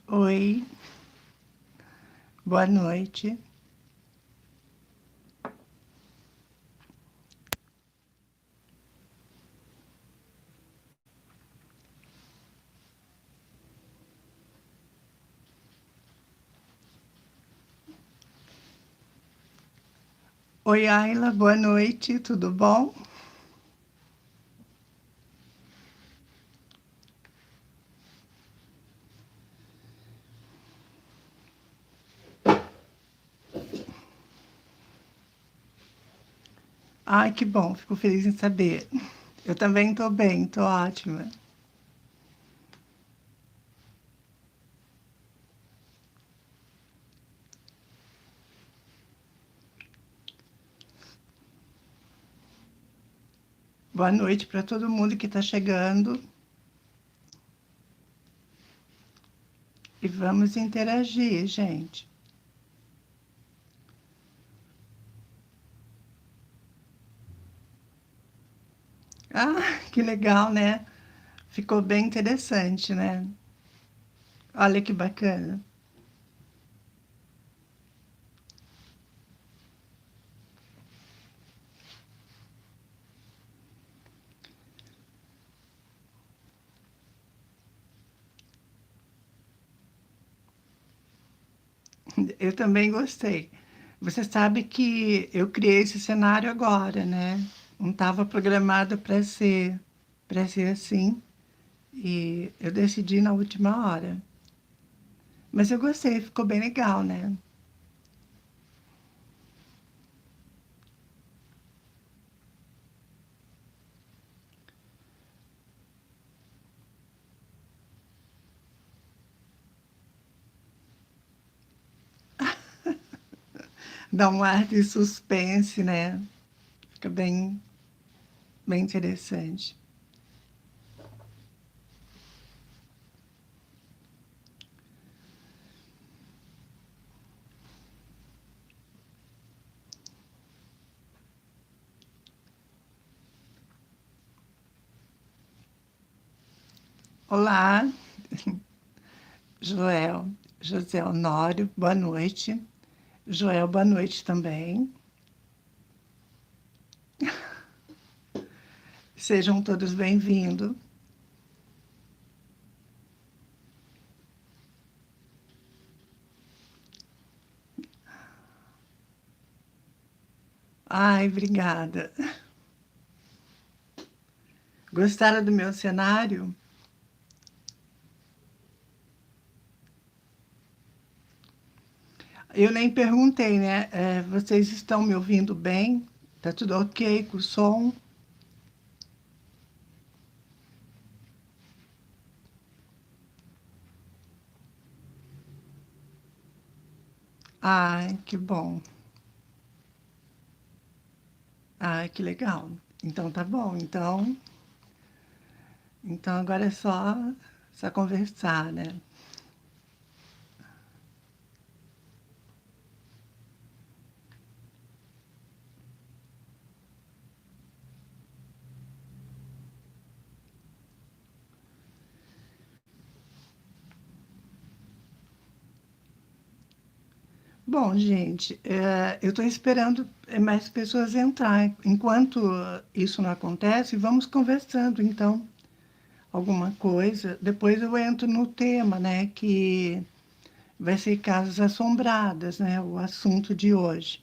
Oi, boa noite. Oi, Ayla, boa noite, tudo bom? Ai, que bom, fico feliz em saber. Eu também tô bem, tô ótima. Boa noite para todo mundo que está chegando e vamos interagir, gente. Ah, que legal, né? Ficou bem interessante, né? Olha que bacana. Eu também gostei. Você sabe que eu criei esse cenário agora, né? Não estava programado para ser assim. E eu decidi na última hora. Mas eu gostei, ficou bem legal, né? Dá um ar de suspense, né? Fica bem interessante. Olá, Joel, José Honório, boa noite. Joel, boa noite também. Sejam todos bem-vindos. Ai, obrigada. Gostaram do meu cenário? Eu nem perguntei, né? Vocês estão me ouvindo bem? Tá tudo ok com o som? Ai, que bom. Ai, que legal. Então tá bom. Então agora é só conversar, né? Bom, gente, eu estou esperando mais pessoas entrar. Enquanto isso não acontece, vamos conversando, então, alguma coisa. Depois eu entro no tema, né, que vai ser casas assombradas, né, o assunto de hoje.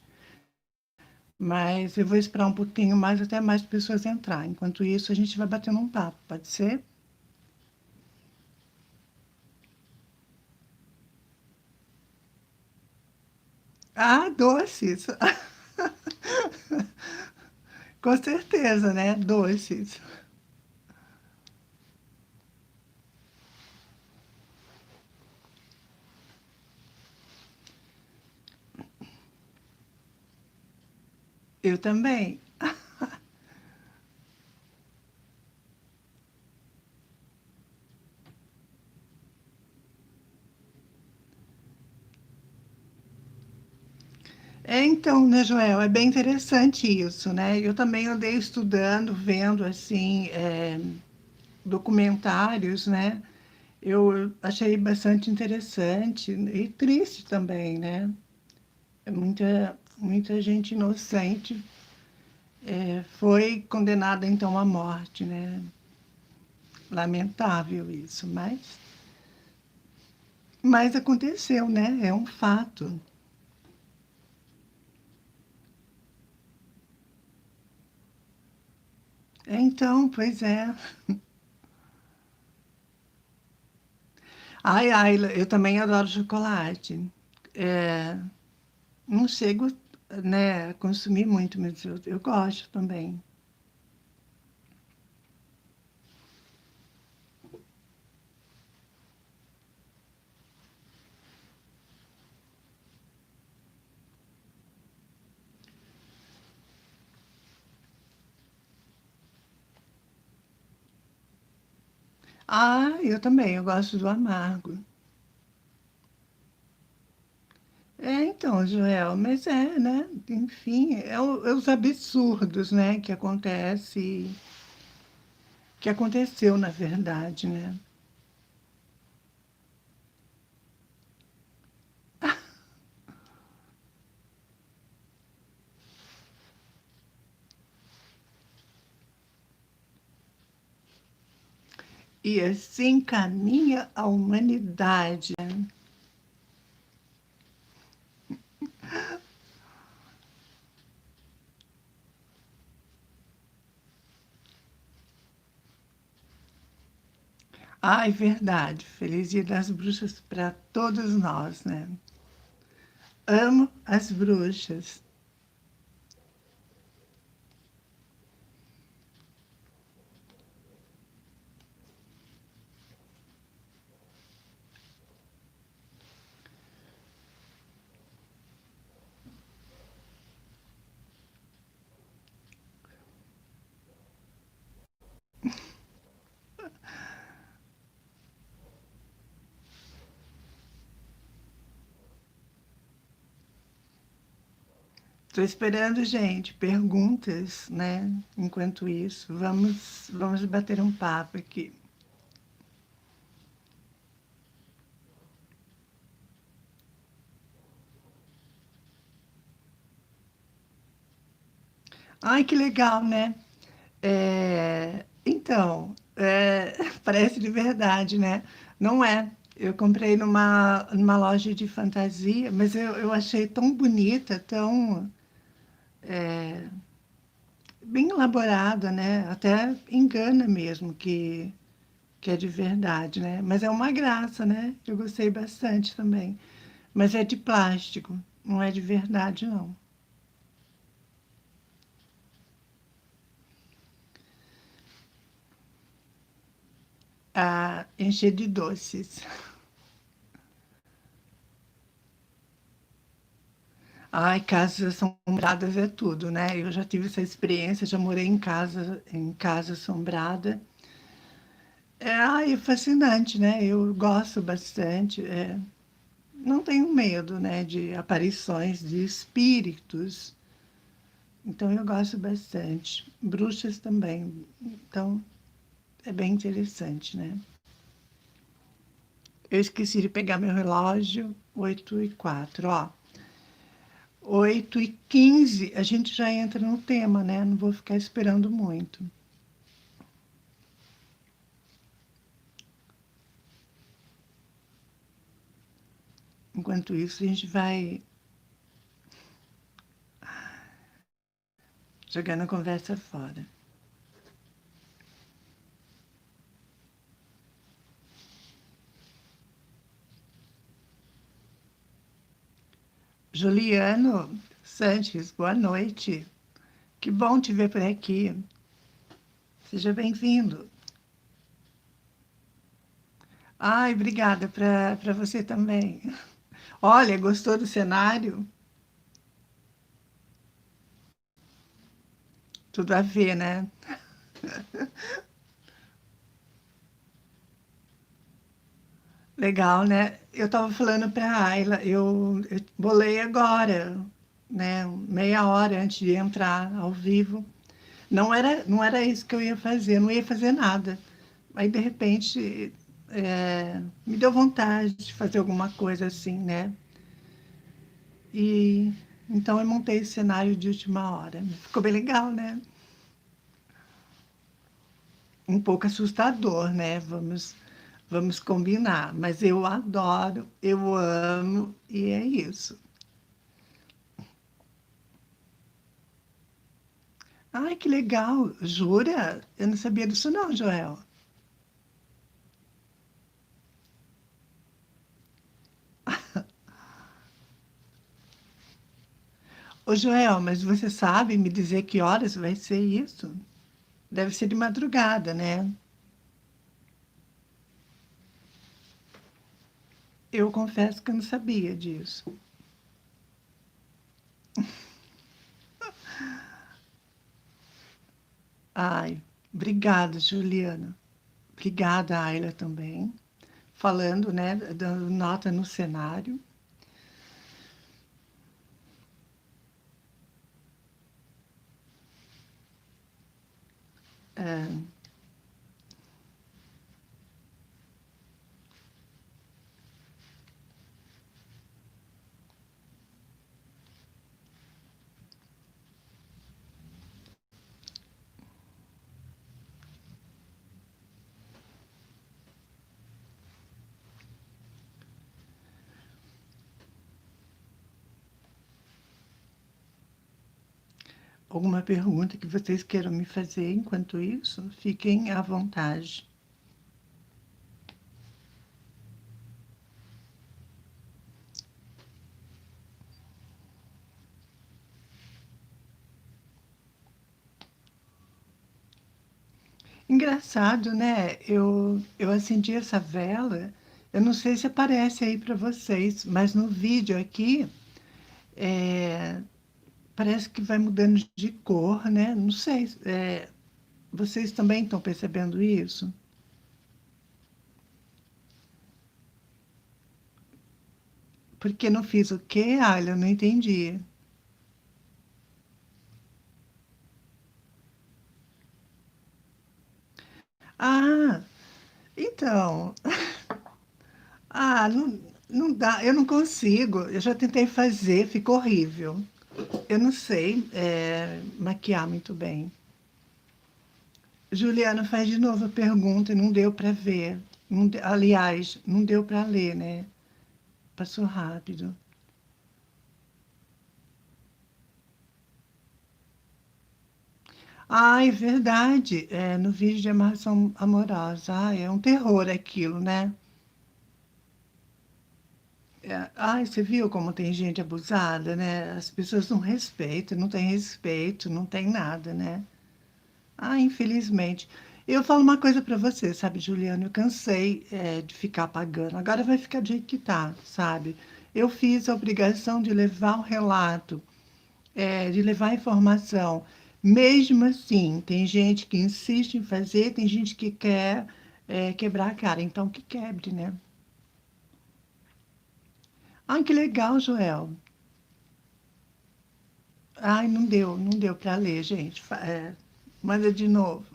Mas eu vou esperar um pouquinho mais até mais pessoas entrar. Enquanto isso, a gente vai batendo um papo, pode ser? Ah, doces! Com certeza, né? Doces. Eu também. Então, né, Joel, é bem interessante isso, né? Eu também andei estudando, vendo, assim, documentários, né? Eu achei bastante interessante e triste também, né? Muita gente inocente foi condenada então à morte, né? Lamentável isso, mas aconteceu, né? É um fato. Então, pois é. Ai, ai, eu também adoro chocolate. É, não chego, né, a consumir muito, mas eu gosto também. Ah, eu também, eu gosto do amargo. É, então, Joel, mas é, né? Enfim, é os absurdos, né, que aconteceu, na verdade, né? E assim caminha a humanidade. Ai, verdade. Feliz Dia das Bruxas para todos nós, né? Amo as bruxas. Estou esperando, gente, perguntas, né? Enquanto isso, vamos bater um papo aqui. Ai, que legal, né? Então, parece de verdade, né? Não é. Eu comprei numa loja de fantasia, mas eu achei tão bonita, tão bem elaborada, né? Até engana mesmo que é de verdade, né? Mas é uma graça, né? Eu gostei bastante também. Mas é de plástico, não é de verdade, não. Ah, encher de doces. Ai, casas assombradas é tudo, né? Eu já tive essa experiência, já morei em casa assombrada. É fascinante, né? Eu gosto bastante. Não tenho medo, né, de aparições de espíritos. Então eu gosto bastante. Bruxas também. Então é bem interessante, né? Eu esqueci de pegar meu relógio, 8:04, ó. 8:15, a gente já entra no tema, né? Não vou ficar esperando muito. Enquanto isso, a gente vai jogando a conversa fora. Juliano Sanches, boa noite. Que bom te ver por aqui. Seja bem-vindo. Ai, obrigada para você também. Olha, gostou do cenário? Tudo a ver, né? Legal, né? Eu estava falando para a Ayla, eu bolei agora, né? Meia hora antes de entrar ao vivo. Não era isso que eu ia fazer, eu não ia fazer nada. Aí, de repente, Me deu vontade de fazer alguma coisa assim, né? E então eu montei esse cenário de última hora. Ficou bem legal, né? Um pouco assustador, né? Vamos combinar. Mas eu adoro, eu amo e é isso. Ai, que legal! Jura? Eu não sabia disso não, Joel. Ô, Joel, mas você sabe me dizer que horas vai ser isso? Deve ser de madrugada, né? Eu confesso que eu não sabia disso. Ai, obrigada, Juliana. Obrigada, Ayla, também. Falando, né, dando nota no cenário. É, alguma pergunta que vocês queiram me fazer enquanto isso? Fiquem à vontade. Engraçado, né? Eu acendi essa vela. Eu não sei se aparece aí para vocês, mas no vídeo aqui é, parece que vai mudando de cor, né? Não sei. Vocês também estão percebendo isso? Porque não fiz o quê? Ah, eu não entendi. Ah, então. Não, não dá, eu não consigo. Eu já tentei fazer, ficou horrível. Eu não sei maquiar muito bem. Juliana, faz de novo a pergunta, não deu para ver. Aliás, não deu para ler, né? Passou rápido. Ah, é verdade. No vídeo de amarração amorosa. Ah, é um terror aquilo, né? Ai, você viu como tem gente abusada, né? As pessoas não respeitam, não tem respeito, não tem nada, né? Ah, infelizmente. Eu falo uma coisa para você, sabe, Juliana? Eu cansei, de ficar pagando. Agora vai ficar do jeito que tá, sabe? Eu fiz a obrigação de levar o relato, de levar a informação. Mesmo assim, tem gente que insiste em fazer, tem gente que quer, quebrar a cara. Então, que quebre, né? Ai, que legal, Joel. Ai, não deu para ler, gente. Manda de novo.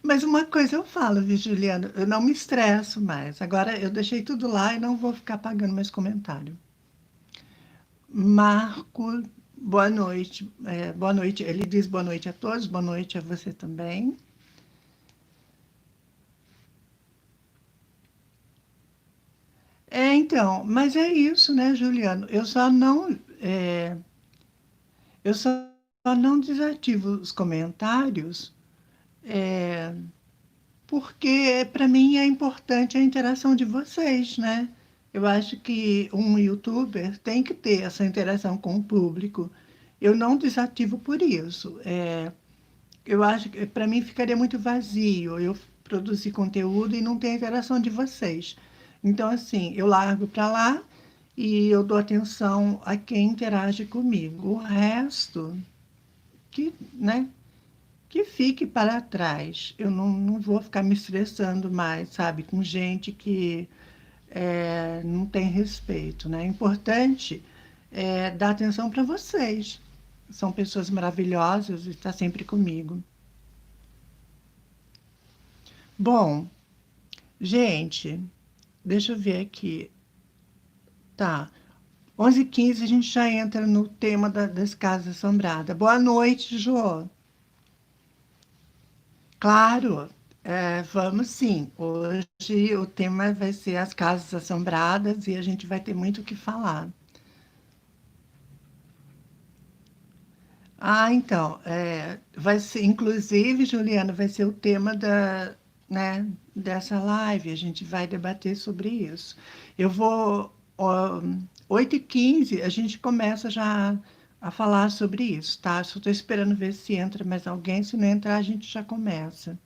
Mas uma coisa eu falo, viu, Juliana? Eu não me estresso mais. Agora eu deixei tudo lá e não vou ficar pagando mais comentário. Marco, boa noite. Boa noite. Ele diz boa noite a todos, boa noite a você também. Então, mas é isso, né, Juliano? Eu só não desativo os comentários, é, porque para mim é importante a interação de vocês, né? Eu acho que um youtuber tem que ter essa interação com o público. Eu não desativo por isso. Eu acho que para mim ficaria muito vazio eu produzir conteúdo e não ter a interação de vocês. Então, assim, eu largo para lá e eu dou atenção a quem interage comigo. O resto, né? Que fique para trás. Eu não vou ficar me estressando mais, sabe, com gente que não tem respeito, né? É importante dar atenção para vocês. São pessoas maravilhosas e está sempre comigo. Bom, Gente, deixa eu ver aqui. Tá. 11h15 a gente já entra no tema das casas assombradas. Boa noite, Jô. Claro, vamos sim. Hoje o tema vai ser as casas assombradas e a gente vai ter muito o que falar. Ah, então, vai ser, inclusive, Juliana, vai ser o tema dessa live. A gente vai debater sobre isso. Eu vou, 8h15, a gente começa já a falar sobre isso, tá? Só estou esperando ver se entra mais alguém. Se não entrar, a gente já começa.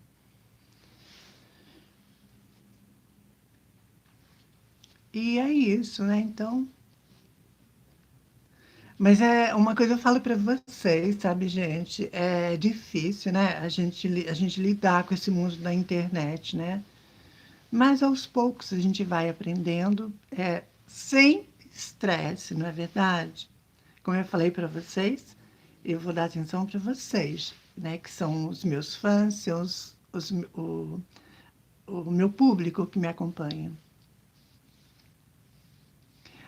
E é isso, né? Então, mas é uma coisa eu falo para vocês, sabe, gente? É difícil, né? A gente lidar com esse mundo da internet, né? Mas aos poucos a gente vai aprendendo, sem estresse, não é verdade? Como eu falei para vocês, eu vou dar atenção para vocês, né? Que são os meus fãs, são o meu público que me acompanha.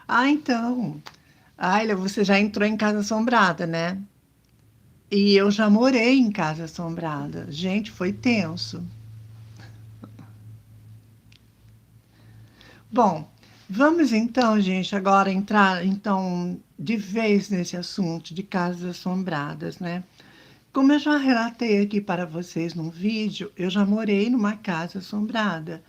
Ah, então. Ayla, você já entrou em casa assombrada, né? E eu já morei em casa assombrada. Gente, foi tenso. Bom, vamos então, gente, agora entrar então de vez nesse assunto de casas assombradas, né? Como eu já relatei aqui para vocês num vídeo, eu já morei numa casa assombrada.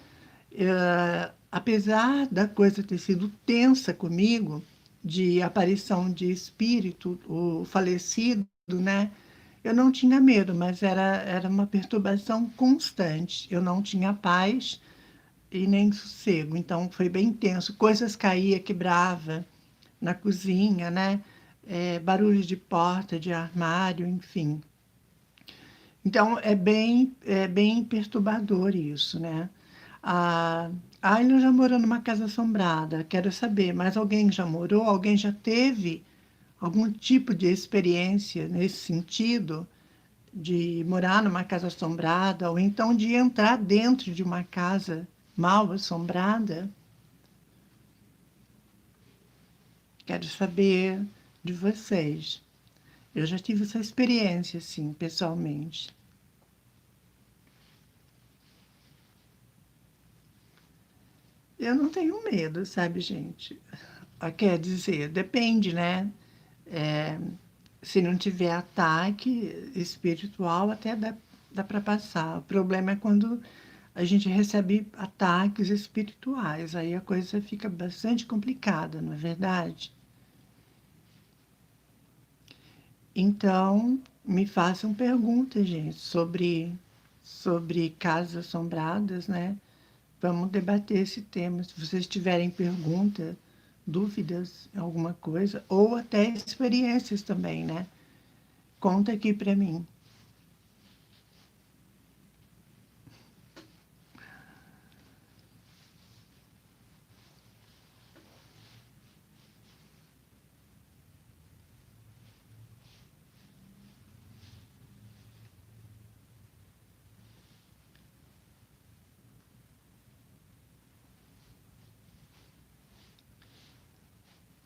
Apesar da coisa ter sido tensa comigo, de aparição de espírito, o falecido, né? Eu não tinha medo, mas era uma perturbação constante. Eu não tinha paz e nem sossego. Então foi bem tenso. Coisas caía, quebrava na cozinha, né? Barulho de porta, de armário, enfim. Então é bem perturbador isso, né? A Ayla já morou numa casa assombrada. Quero saber, mas alguém já morou? Alguém já teve algum tipo de experiência nesse sentido? De morar numa casa assombrada, ou então de entrar dentro de uma casa mal assombrada? Quero saber de vocês. Eu já tive essa experiência, assim, pessoalmente. Eu não tenho medo, sabe, gente? Quer dizer, depende, né? É, se não tiver ataque espiritual, até dá para passar. O problema é quando a gente recebe ataques espirituais. Aí a coisa fica bastante complicada, não é verdade? Então, me façam perguntas, gente, sobre casas assombradas, né? Vamos debater esse tema. Se vocês tiverem pergunta, dúvidas, alguma coisa, ou até experiências também, né? Conta aqui para mim.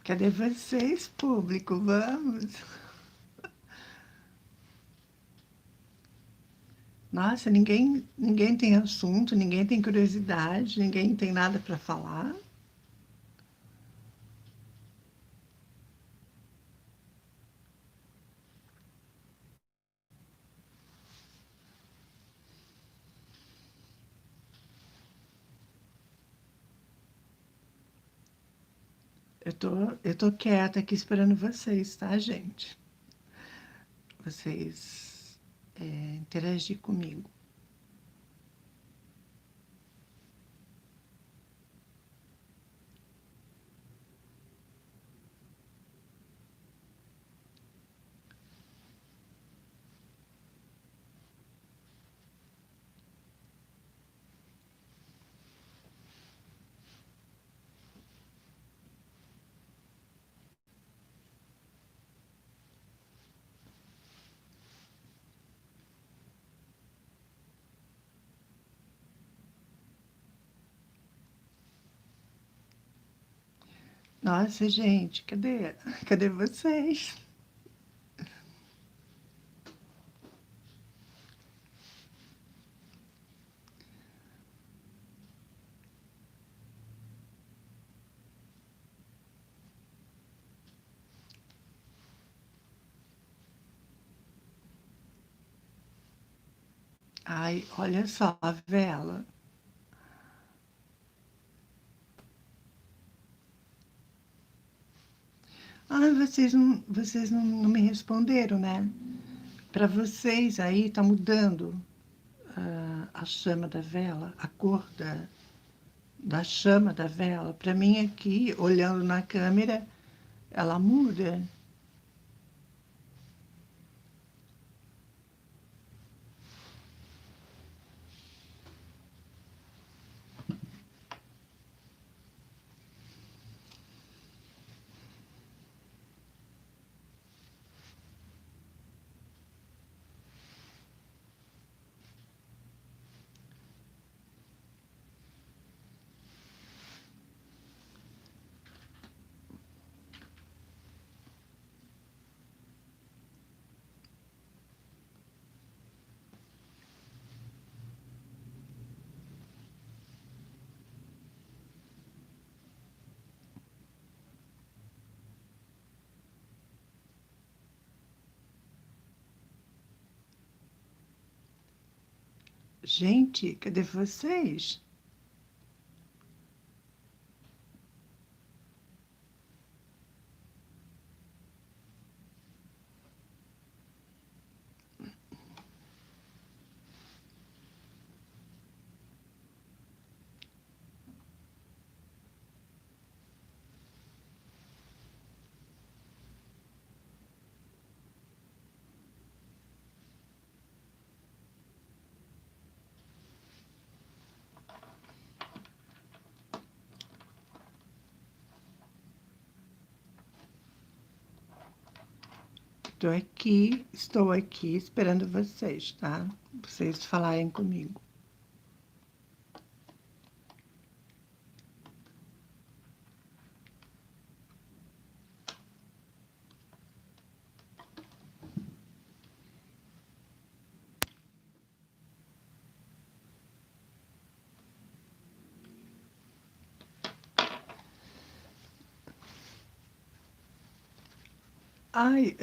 Cadê vocês, público? Vamos! Nossa, ninguém tem assunto, ninguém tem curiosidade, ninguém tem nada para falar. Eu tô quieta aqui esperando vocês, tá, gente? Vocês interagir comigo. Nossa, gente, cadê? Cadê vocês? Ai, olha só a vela. Ah, vocês não me responderam, né? Para vocês aí está mudando a chama da vela, a cor da chama da vela. Para mim aqui, olhando na câmera, ela muda. Gente, cadê vocês? Estou aqui esperando vocês, tá? Vocês falarem comigo. Ai,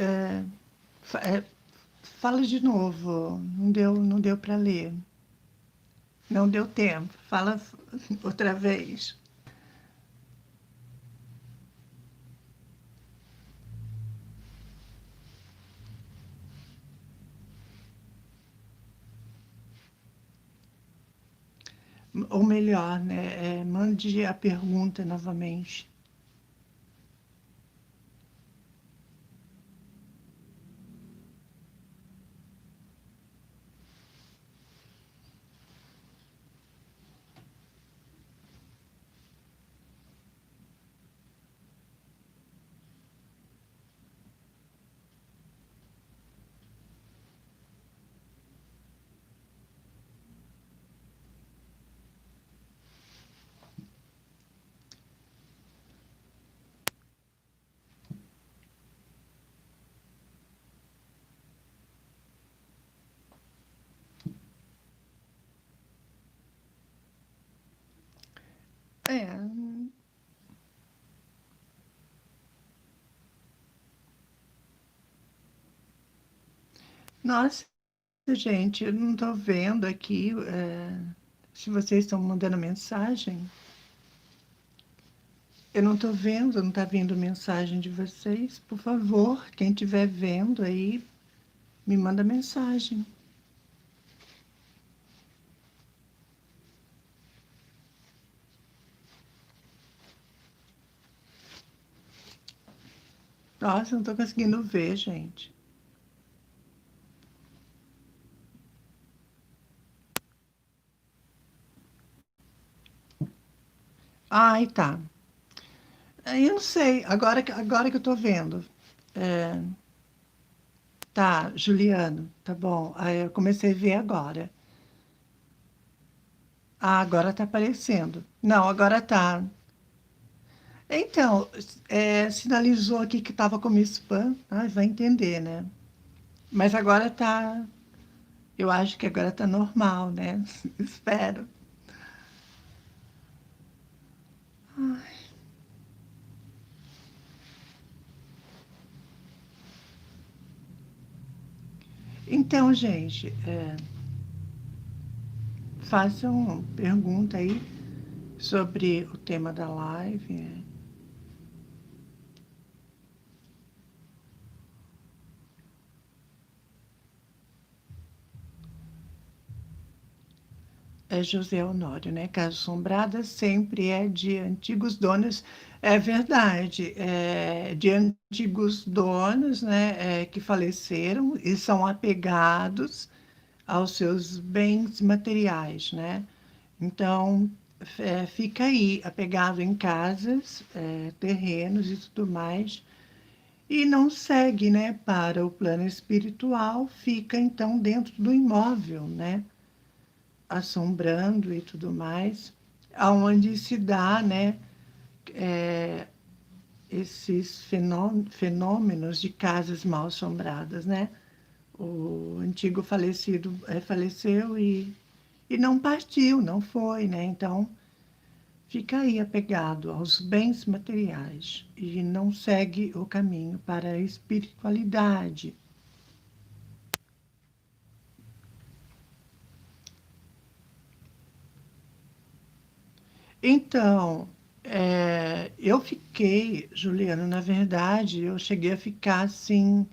fala de novo. Não deu para ler. Não deu tempo. Fala outra vez. Ou melhor, né? Mande a pergunta novamente. É, nossa, gente, eu não estou vendo aqui se vocês estão mandando mensagem. Eu não estou vendo, não está vindo mensagem de vocês. Por favor, quem estiver vendo aí, me manda mensagem. Nossa, eu não estou conseguindo ver, gente. Ai, tá. Eu não sei, agora que eu estou vendo. É, tá, Juliano, tá bom. Aí eu comecei a ver agora. Ah, agora tá aparecendo. Não, agora tá. Então, sinalizou aqui que estava como spam, vai entender, né? Mas agora tá, eu acho que agora tá normal, né? Espero. Então, gente, façam pergunta aí sobre o tema da live. É José Honório, né? Casa Assombrada sempre é de antigos donos. É verdade, de antigos donos, né? Que faleceram e são apegados aos seus bens materiais, né? Então, fica aí, apegado em casas, terrenos e tudo mais, e não segue, né, para o plano espiritual, fica então dentro do imóvel, né? Assombrando e tudo mais, aonde se dá, né, esses fenômenos de casas mal assombradas, né? O antigo falecido faleceu e não partiu, não foi, né? Então fica aí apegado aos bens materiais e não segue o caminho para a espiritualidade. Então, eu fiquei, Juliana, na verdade, eu cheguei a ficar assim.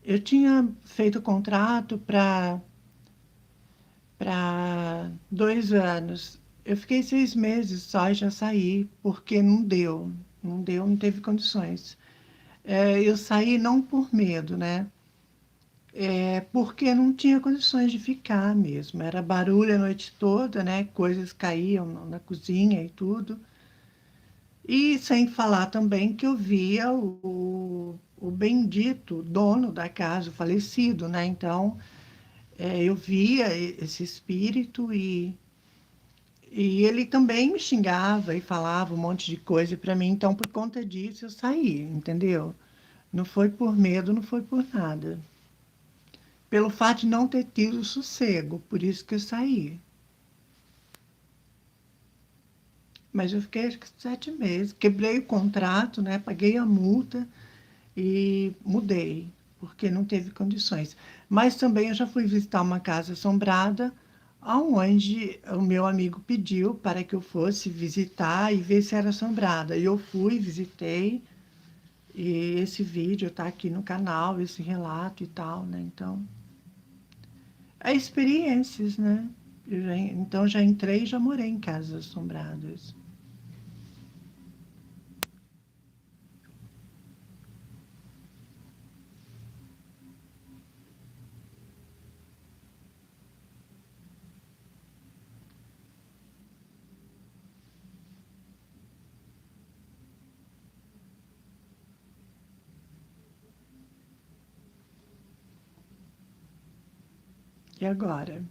Eu tinha feito contrato para 2 anos. Eu fiquei 6 meses só e já saí, porque não deu, não teve condições. Eu saí não por medo, né? Porque não tinha condições de ficar mesmo. Era barulho a noite toda, né? Coisas caíam na cozinha e tudo. E sem falar também que eu via o bendito dono da casa, o falecido, né? Então, eu via esse espírito e ele também me xingava e falava um monte de coisa para mim. Então, por conta disso, eu saí, entendeu? Não foi por medo, não foi por nada. Pelo fato de não ter tido sossego, por isso que eu saí. Mas eu fiquei acho que 7 meses, quebrei o contrato, né? Paguei a multa e mudei, porque não teve condições. Mas também eu já fui visitar uma casa assombrada, aonde o meu amigo pediu para que eu fosse visitar e ver se era assombrada. E eu fui, visitei, e esse vídeo está aqui no canal, esse relato e tal, né? Então, é experiências, né? Então já entrei e já morei em casas assombradas. E agora?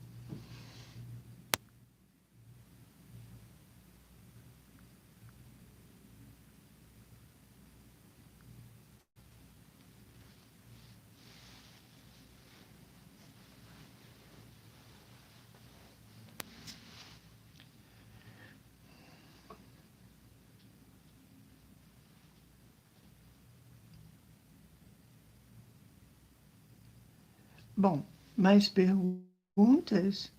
Bom, mais perguntas?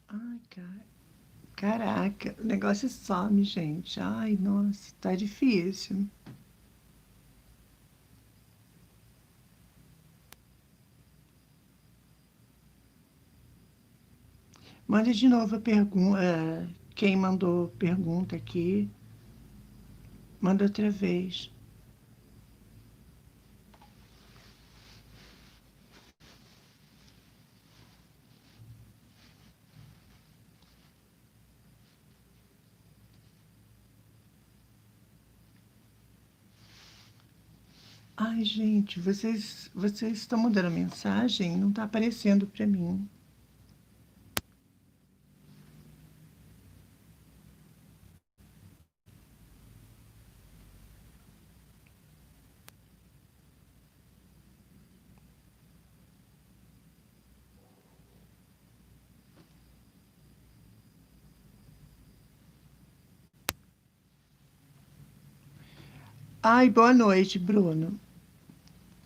Ai, cara. Caraca, o negócio some, gente. Ai, nossa, tá difícil. Manda de novo a pergunta. Quem mandou pergunta aqui, manda outra vez. Ai, gente, vocês estão mudando a mensagem? Não está aparecendo para mim. Ai, boa noite, Bruno.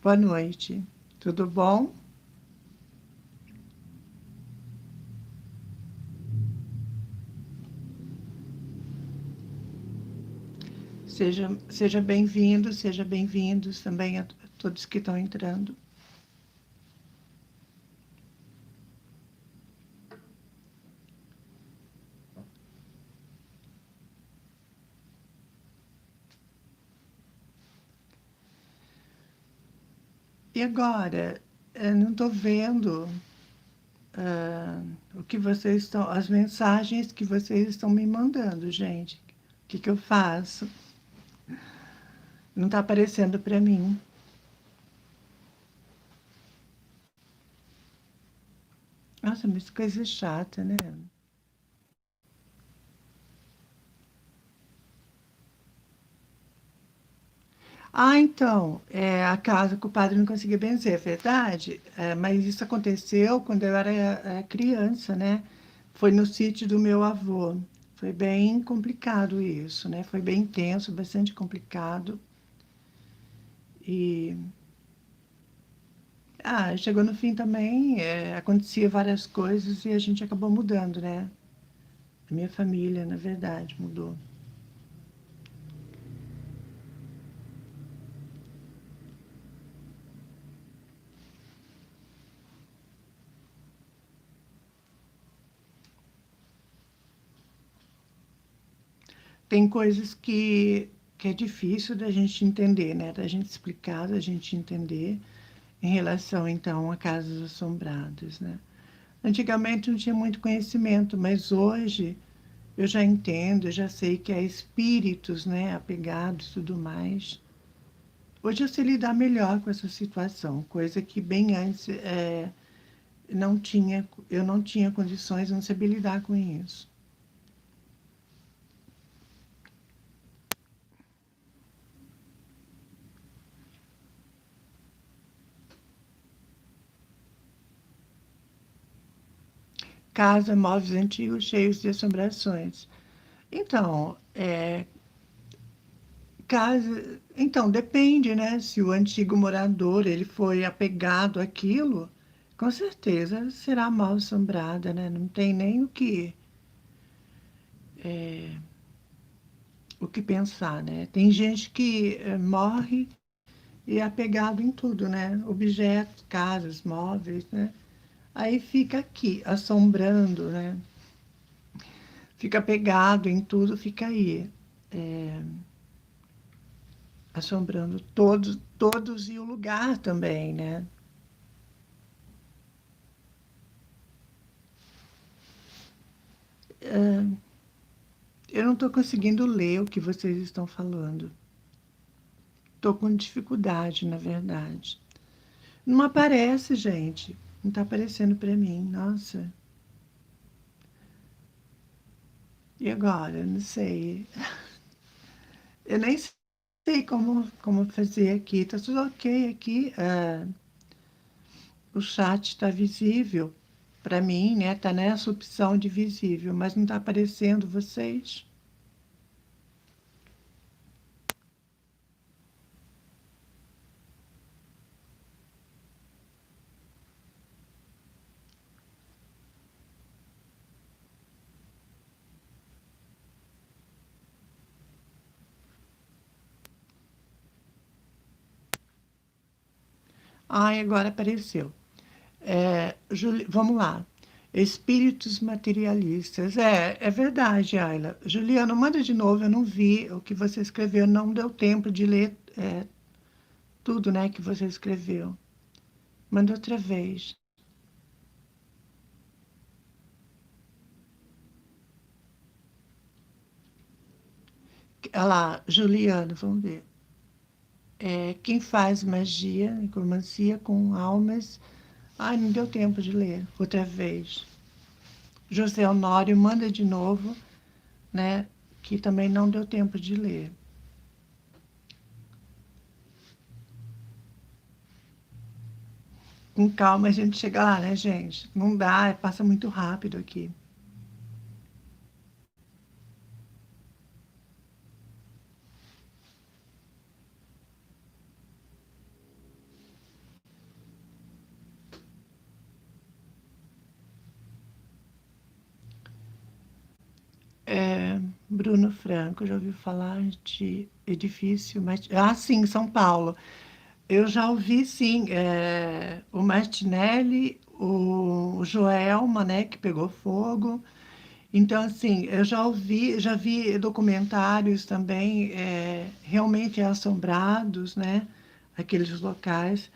Boa noite. Tudo bom? Seja bem-vindo, seja bem-vindos também a todos que estão entrando. E agora, eu não estou vendo o que vocês estão, as mensagens que vocês estão me mandando, gente. O que que eu faço? Não está aparecendo para mim. Nossa, mas que coisa chata, né? Ah, então, a casa que o padre não conseguia benzer, é verdade? Mas isso aconteceu quando eu era criança, né? Foi no sítio do meu avô. Foi bem complicado isso, né? Foi bem intenso, bastante complicado. E chegou no fim também, acontecia várias coisas e a gente acabou mudando, né? A minha família, na verdade, mudou. Tem coisas que é difícil da gente entender, né? Da gente explicar, da gente entender em relação, então, a casas assombradas, né? Antigamente não tinha muito conhecimento, mas hoje eu já entendo, eu já sei que é espíritos, né? Apegados e tudo mais. Hoje eu sei lidar melhor com essa situação, coisa que bem antes não tinha, eu não tinha condições, não sabia lidar com isso. Casa, móveis antigos cheios de assombrações. Então, então depende, né? Se o antigo morador ele foi apegado àquilo, com certeza será mal assombrada, né? Não tem nem o que pensar, né? Tem gente que morre e é apegado em tudo, né? Objetos, casas, móveis, né? Aí fica aqui, assombrando, né? Fica pegado em tudo, fica aí, assombrando todos e o lugar também, né? Eu não estou conseguindo ler o que vocês estão falando. Estou com dificuldade, na verdade. Não aparece, gente. Não está aparecendo para mim. Nossa. E agora? Não sei. Eu nem sei como fazer aqui. Está tudo ok aqui. O chat está visível para mim, né? Está nessa opção de visível, mas não está aparecendo vocês. Ai, agora apareceu. Vamos lá. Espíritos materialistas. É verdade, Ayla. Juliana, manda de novo. Eu não vi o que você escreveu. Não deu tempo de ler tudo, né, que você escreveu. Manda outra vez. Olha lá, Juliana, vamos ver. Quem faz magia, necromancia com almas. Ai, não deu tempo de ler outra vez. José Honório manda de novo, né? Que também não deu tempo de ler. Com calma a gente chega lá, né, gente? Não dá, passa muito rápido aqui. Bruno Franco, já ouviu falar de edifício? Sim, São Paulo. Eu já ouvi, sim, o Martinelli, o Joelma, né, que pegou fogo. Então, assim, eu já ouvi, já vi documentários também, realmente assombrados, né, aqueles locais.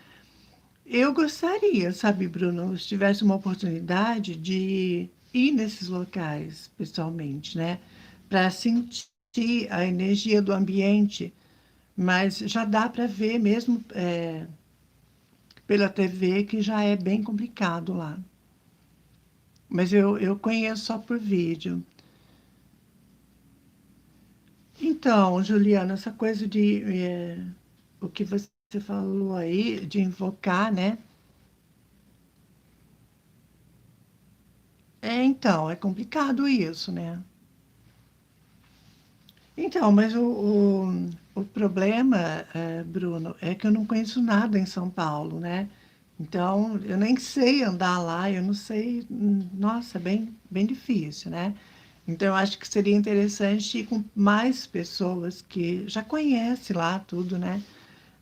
Eu gostaria, sabe, Bruno, se tivesse uma oportunidade de ir nesses locais pessoalmente, né, para sentir a energia do ambiente, mas já dá para ver mesmo pela TV que já é bem complicado lá. Mas eu conheço só por vídeo. Então, Juliana, essa coisa de o que você falou aí, de invocar, né? Então, é complicado isso, né? Então, mas o problema, Bruno, é que eu não conheço nada em São Paulo, né? Então, eu nem sei andar lá, eu não sei, nossa, bem difícil, né? Então, eu acho que seria interessante ir com mais pessoas que já conhecem lá tudo, né?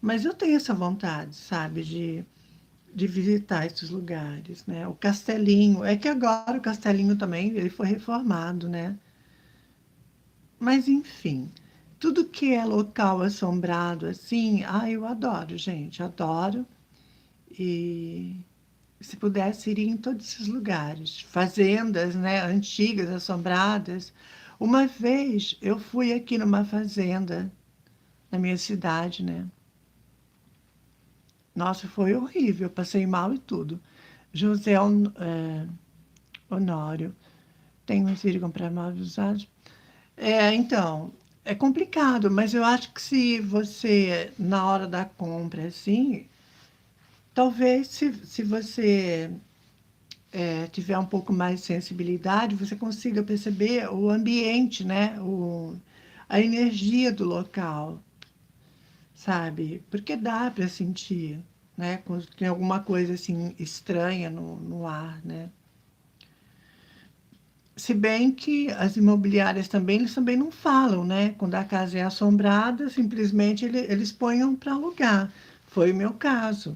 Mas eu tenho essa vontade, sabe, de visitar esses lugares, né? O Castelinho, é que agora o Castelinho também, ele foi reformado, né? Mas, enfim, tudo que é local assombrado, assim, eu adoro, gente, adoro. E se pudesse, iria em todos esses lugares. Fazendas, né, antigas, assombradas. Uma vez eu fui aqui numa fazenda, na minha cidade, né? Nossa, foi horrível, passei mal e tudo. José Honório, tem um de comprar móveis usados. Então, é complicado, mas eu acho que se você, na hora da compra, assim, talvez se você tiver um pouco mais de sensibilidade, você consiga perceber o ambiente, né? A energia do local, sabe? Porque dá para sentir, né? Quando tem alguma coisa assim estranha no ar, né? Se bem que as imobiliárias também, eles também não falam, né? Quando a casa é assombrada, simplesmente eles põem para alugar. Foi o meu caso.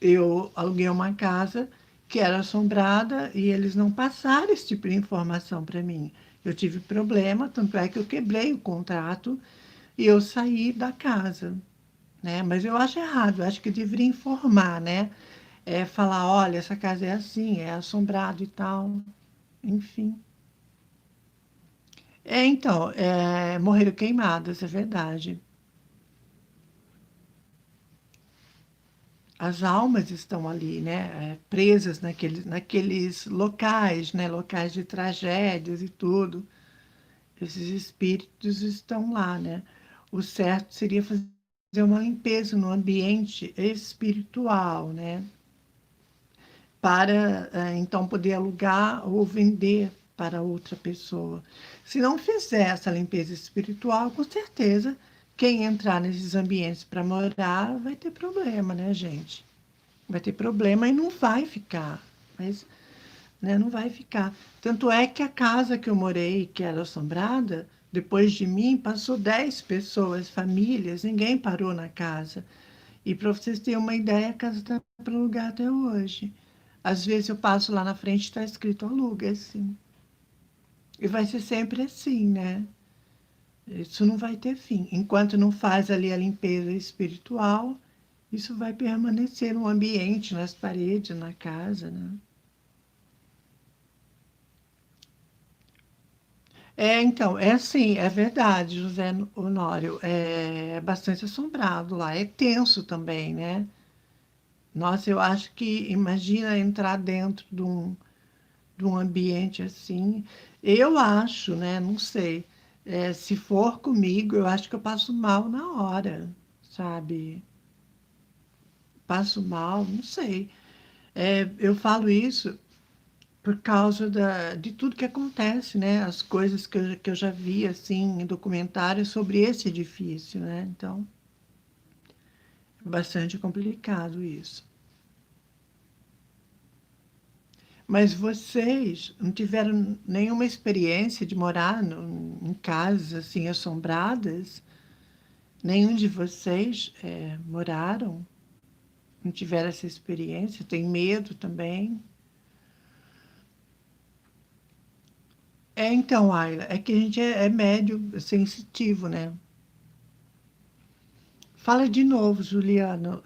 Eu aluguei uma casa que era assombrada e eles não passaram esse tipo de informação para mim. Eu tive problema, tanto é que eu quebrei o contrato e eu saí da casa, né? Mas eu acho errado, eu acho que deveria informar, né? Falar, olha, essa casa é assim, é assombrado e tal, enfim. Então, morreram queimadas, é verdade. As almas estão ali, né? Presas naqueles locais, né? Locais de tragédias e tudo. Esses espíritos estão lá, né? O certo seria fazer uma limpeza no ambiente espiritual, né? Para então poder alugar ou vender para outra pessoa. Se não fizer essa limpeza espiritual, com certeza quem entrar nesses ambientes para morar vai ter problema, né, gente? Vai ter problema e não vai ficar. Mas, né, não vai ficar. Tanto é que a casa que eu morei, que era assombrada, depois de mim, passou 10 pessoas, famílias, ninguém parou na casa. E para vocês terem uma ideia, a casa está para alugar até hoje. Às vezes eu passo lá na frente e está escrito aluga, assim. E vai ser sempre assim, né? Isso não vai ter fim. Enquanto não faz ali a limpeza espiritual, isso vai permanecer no ambiente, nas paredes, na casa, né? Então, é assim, é verdade, José Honório, é bastante assombrado lá, é tenso também, né? Nossa, eu acho que, imagina entrar dentro de um ambiente assim, eu acho, né? Não sei, se for comigo, eu acho que eu passo mal na hora, sabe? Passo mal, não sei. Eu falo isso por causa de tudo que acontece, né? As coisas que eu já vi, assim, em documentários sobre esse edifício, né? Então, é bastante complicado isso. Mas vocês não tiveram nenhuma experiência de morar em casas, assim, assombradas? Nenhum de vocês moraram? Não tiveram essa experiência? Tem medo também? Então, Ayla, é que a gente é médio sensitivo, né? Fala de novo, Juliano.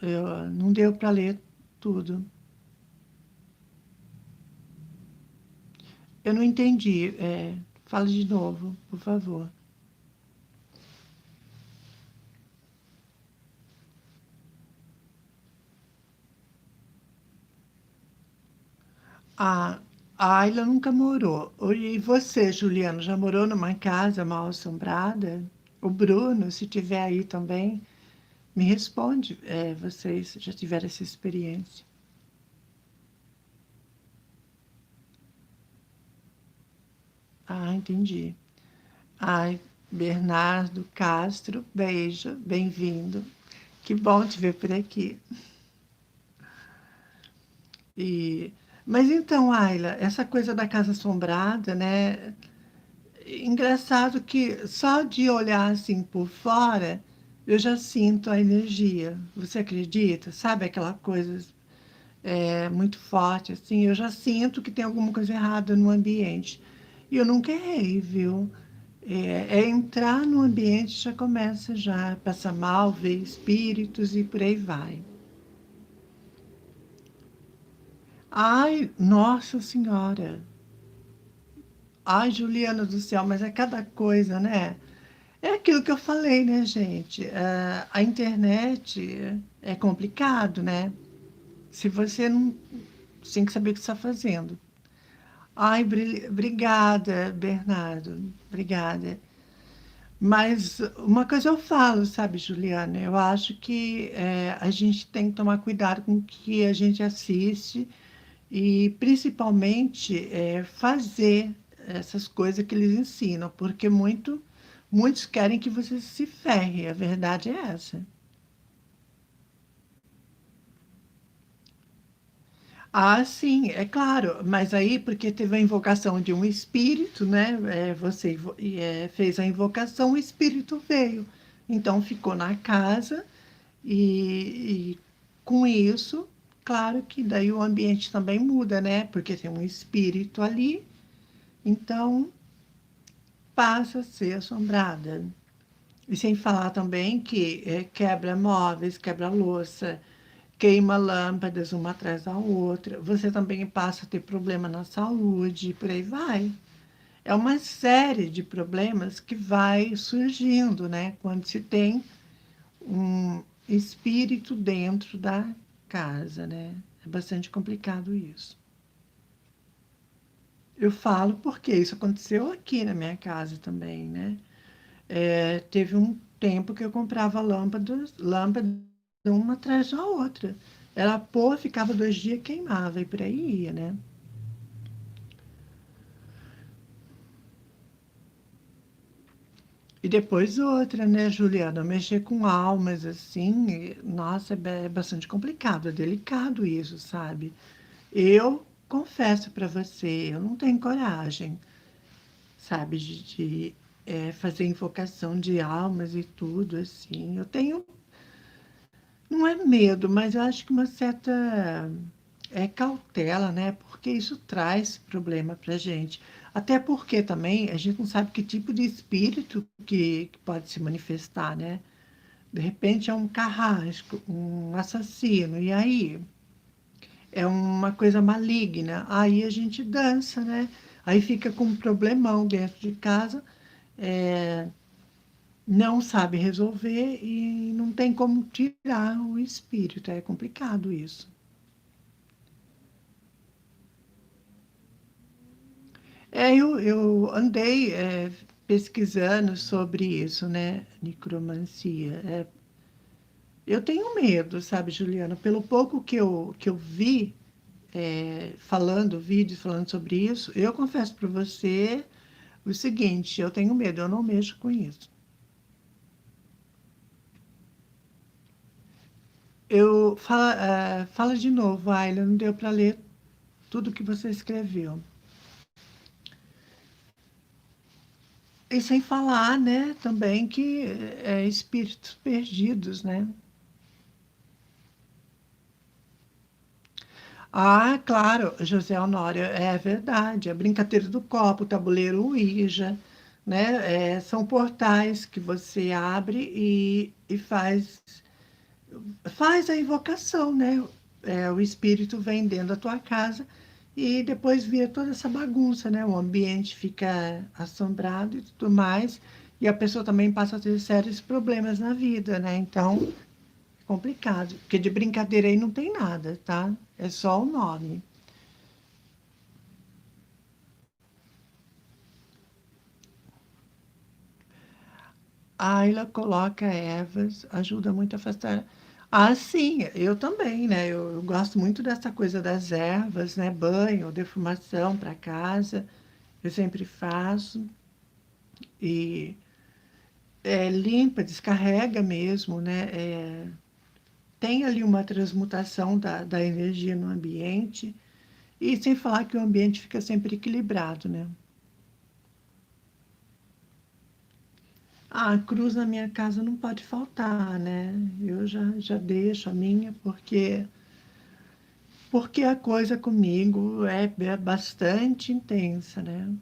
Não deu para ler tudo. Eu não entendi. Fala de novo, por favor. A, a Ayla nunca morou. E você, Juliano, já morou numa casa mal assombrada? O Bruno, se tiver aí também, me responde. Vocês já tiveram essa experiência? Ah, entendi. Ai, Bernardo Castro, beijo, bem-vindo. Que bom te ver por aqui. E, mas então, Ayla, essa coisa da casa assombrada, né? Engraçado que só de olhar assim por fora, eu já sinto a energia. Você acredita? Sabe aquela coisa muito forte assim? Eu já sinto que tem alguma coisa errada no ambiente. E eu nunca errei, viu? Entrar no ambiente já começa já a passar mal, ver espíritos e por aí vai. Ai, nossa senhora. Ai, Juliana do céu, mas é cada coisa, né? É aquilo que eu falei, né, gente? A internet é complicado, né? Se você não tem que saber o que está fazendo. Ai, obrigada, Bernardo. Obrigada. Mas uma coisa eu falo, sabe, Juliana? Eu acho que a gente tem que tomar cuidado com o que a gente assiste e, principalmente, fazer essas coisas que eles ensinam, porque muitos querem que você se ferre. A verdade é essa. Ah, sim, é claro, mas aí porque teve a invocação de um espírito, né? Você fez a invocação, o espírito veio. Então ficou na casa e com isso, claro que daí o ambiente também muda, né? Porque tem um espírito ali, então passa a ser assombrada. E sem falar também que quebra móveis, quebra louça, queima lâmpadas uma atrás da outra. Você também passa a ter problema na saúde, por aí vai. É uma série de problemas que vai surgindo, né? Quando se tem um espírito dentro da casa, né? É bastante complicado isso. Eu falo porque isso aconteceu aqui na minha casa também, né? Teve um tempo que eu comprava lâmpadas uma atrás da outra. Ela pô, ficava 2 dias, queimava e por aí ia, né? E depois outra, né, Juliana? Mexer com almas assim, nossa, é bastante complicado, é delicado isso, sabe? Eu confesso para você, eu não tenho coragem, sabe, de fazer invocação de almas e tudo assim. Eu tenho, não é medo, mas eu acho que uma certa cautela, né? Porque isso traz problema para gente. Até porque também a gente não sabe que tipo de espírito que pode se manifestar, né? De repente é um carrasco, um assassino, e aí é uma coisa maligna. Aí a gente dança, né? Aí fica com um problemão dentro de casa, é, não sabe resolver e não tem como tirar o espírito. É complicado isso. Eu andei pesquisando sobre isso, né? Necromancia. Eu tenho medo, sabe, Juliana? Pelo pouco que eu vi falando, vídeos falando sobre isso, eu confesso para você o seguinte: eu tenho medo, eu não mexo com isso. Fala de novo, Ayla, não deu para ler tudo que você escreveu. E sem falar, né, também que espíritos perdidos, né? Ah, claro, José Honório, é verdade. A brincadeira do copo, o tabuleiro Ouija, né? São portais que você abre e faz a invocação, né? O espírito vem dentro da tua casa e depois vira toda essa bagunça, né? O ambiente fica assombrado e tudo mais, e a pessoa também passa a ter sérios problemas na vida, né? Então, é complicado, porque de brincadeira aí não tem nada, tá? É só o nome. A Ayla coloca ervas, ajuda muito a afastar. Ah, sim, eu também, né? Eu gosto muito dessa coisa das ervas, né? Banho, defumação para casa, eu sempre faço. E limpa, descarrega mesmo, né? Tem ali uma transmutação da energia no ambiente. E sem falar que o ambiente fica sempre equilibrado, né? A cruz na minha casa não pode faltar, né? Eu já deixo a minha, porque a coisa comigo é bastante intensa, né?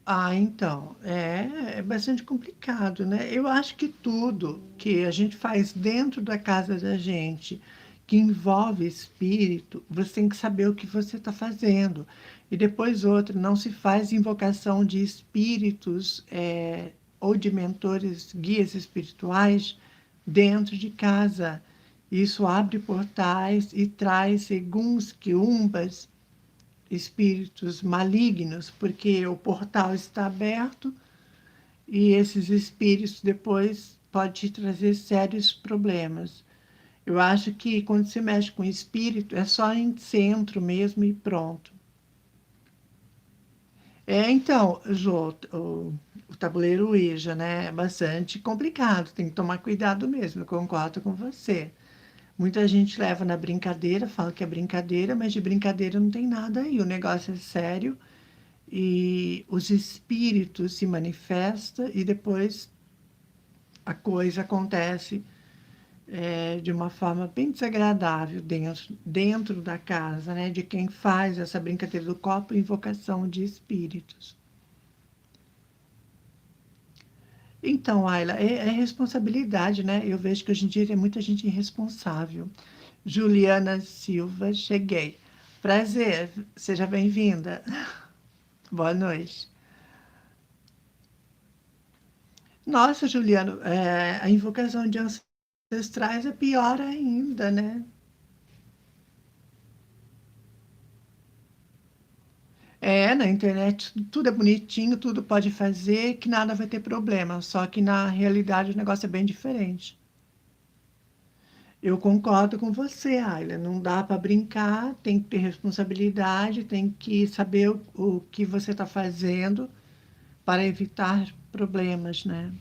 Ah, então, é bastante complicado, né? Eu acho que tudo que a gente faz dentro da casa da gente, que envolve espírito, você tem que saber o que você está fazendo. E depois outra, não se faz invocação de espíritos, ou de mentores, guias espirituais dentro de casa. Isso abre portais e traz seguns quiumbas, espíritos malignos, porque o portal está aberto e esses espíritos depois podem te trazer sérios problemas. Eu acho que quando se mexe com espírito, é só em centro mesmo e pronto. Então, Jô, o tabuleiro Ouija, né, é bastante complicado, tem que tomar cuidado mesmo, eu concordo com você. Muita gente leva na brincadeira, fala que é brincadeira, mas de brincadeira não tem nada aí, o negócio é sério e os espíritos se manifestam e depois a coisa acontece de uma forma bem desagradável dentro da casa, né? De quem faz essa brincadeira do copo, invocação de espíritos. Então, Ayla, é responsabilidade, né? Eu vejo que hoje em dia tem muita gente irresponsável. Juliana Silva, cheguei. Prazer, seja bem-vinda. Boa noite. Nossa, Juliano, a invocação de ancestrais é pior ainda, né? Na internet tudo é bonitinho, tudo pode fazer, que nada vai ter problema. Só que na realidade o negócio é bem diferente. Eu concordo com você, Ayla. Não dá para brincar, tem que ter responsabilidade, tem que saber o que você está fazendo para evitar problemas, né?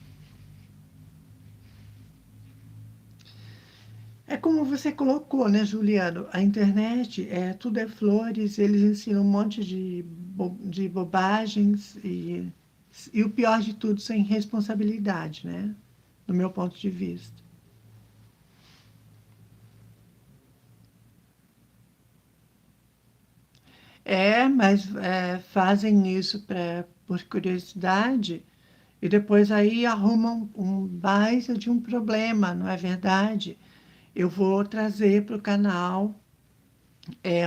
É como você colocou, né, Juliano? A internet tudo é flores, eles ensinam um monte de bobagens e o pior de tudo, sem responsabilidade, né? Do meu ponto de vista. Mas fazem isso por curiosidade e depois aí arrumam um baita de um problema, não é verdade? Eu vou trazer para o canal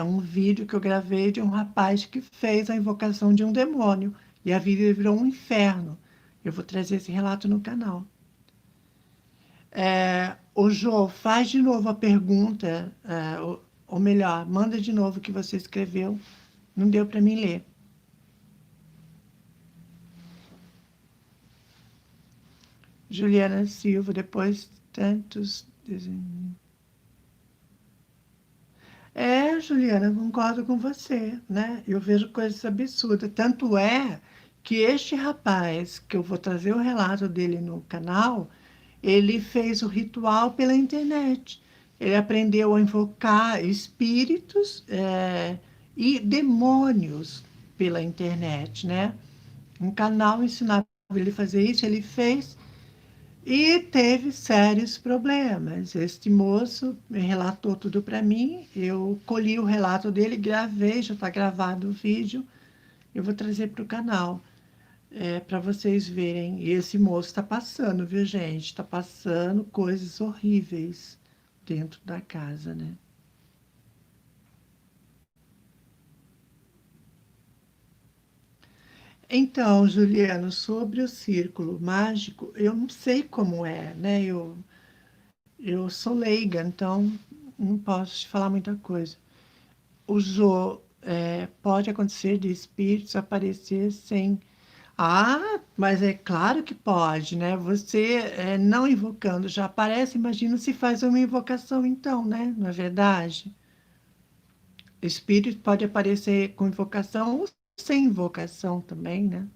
um vídeo que eu gravei de um rapaz que fez a invocação de um demônio e a vida virou um inferno. Eu vou trazer esse relato no canal. O Jô, faz de novo a pergunta, ou melhor, manda de novo o que você escreveu. Não deu para mim ler. Juliana Silva, depois tantos desenhos. Juliana, concordo com você, né? Eu vejo coisas absurdas. Tanto é que este rapaz, que eu vou trazer o relato dele no canal, ele fez o ritual pela internet. Ele aprendeu a invocar espíritos, e demônios pela internet, né? Um canal ensinava ele a fazer isso, ele fez. E teve sérios problemas. Este moço me relatou tudo para mim. Eu colhi o relato dele, gravei, já está gravado o vídeo. Eu vou trazer para o canal, para vocês verem. E esse moço está passando, viu, gente? Está passando coisas horríveis dentro da casa, né? Então, Juliano, sobre o círculo mágico, eu não sei como é, né? Eu sou leiga, então não posso te falar muita coisa. Usou, pode acontecer de espíritos aparecer sem. Ah, mas é claro que pode, né? Você não invocando já aparece, imagina se faz uma invocação então, né? Não é verdade? Espírito pode aparecer com invocação ou sem invocação também, né?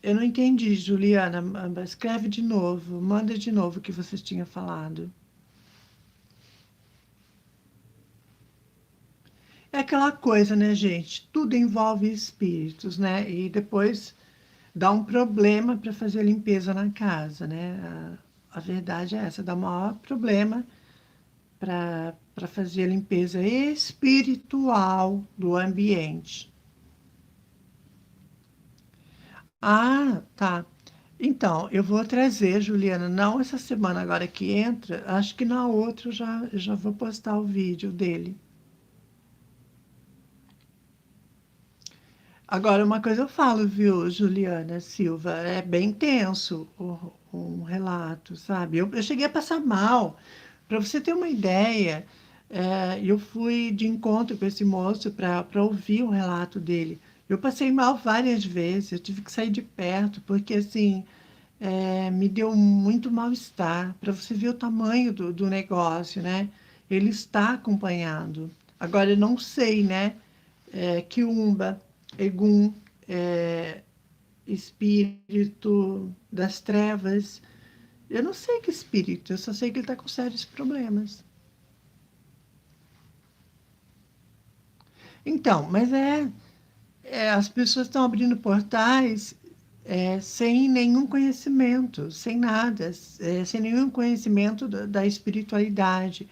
Eu não entendi, Juliana, mas escreve de novo, manda de novo o que você tinha falado. É aquela coisa, né, gente? Tudo envolve espíritos, né? E depois dá um problema para fazer a limpeza na casa, né? A verdade é essa, dá o maior problema para fazer a limpeza espiritual do ambiente. Ah, tá. Então, eu vou trazer, Juliana, não essa semana agora que entra, acho que na outra eu já vou postar o vídeo dele. Agora, uma coisa eu falo, viu, Juliana Silva, é bem tenso o relato, sabe? Eu cheguei a passar mal. Para você ter uma ideia, eu fui de encontro com esse moço para ouvir o relato dele. Eu passei mal várias vezes, eu tive que sair de perto, porque assim, me deu muito mal-estar. Para você ver o tamanho do negócio, né? Ele está acompanhado. Agora, eu não sei, né? Quiumba, Egum, é, espírito das trevas. Eu não sei que espírito, eu só sei que ele está com sérios problemas. Então, mas as pessoas estão abrindo portais sem nenhum conhecimento, sem nada, sem nenhum conhecimento da espiritualidade.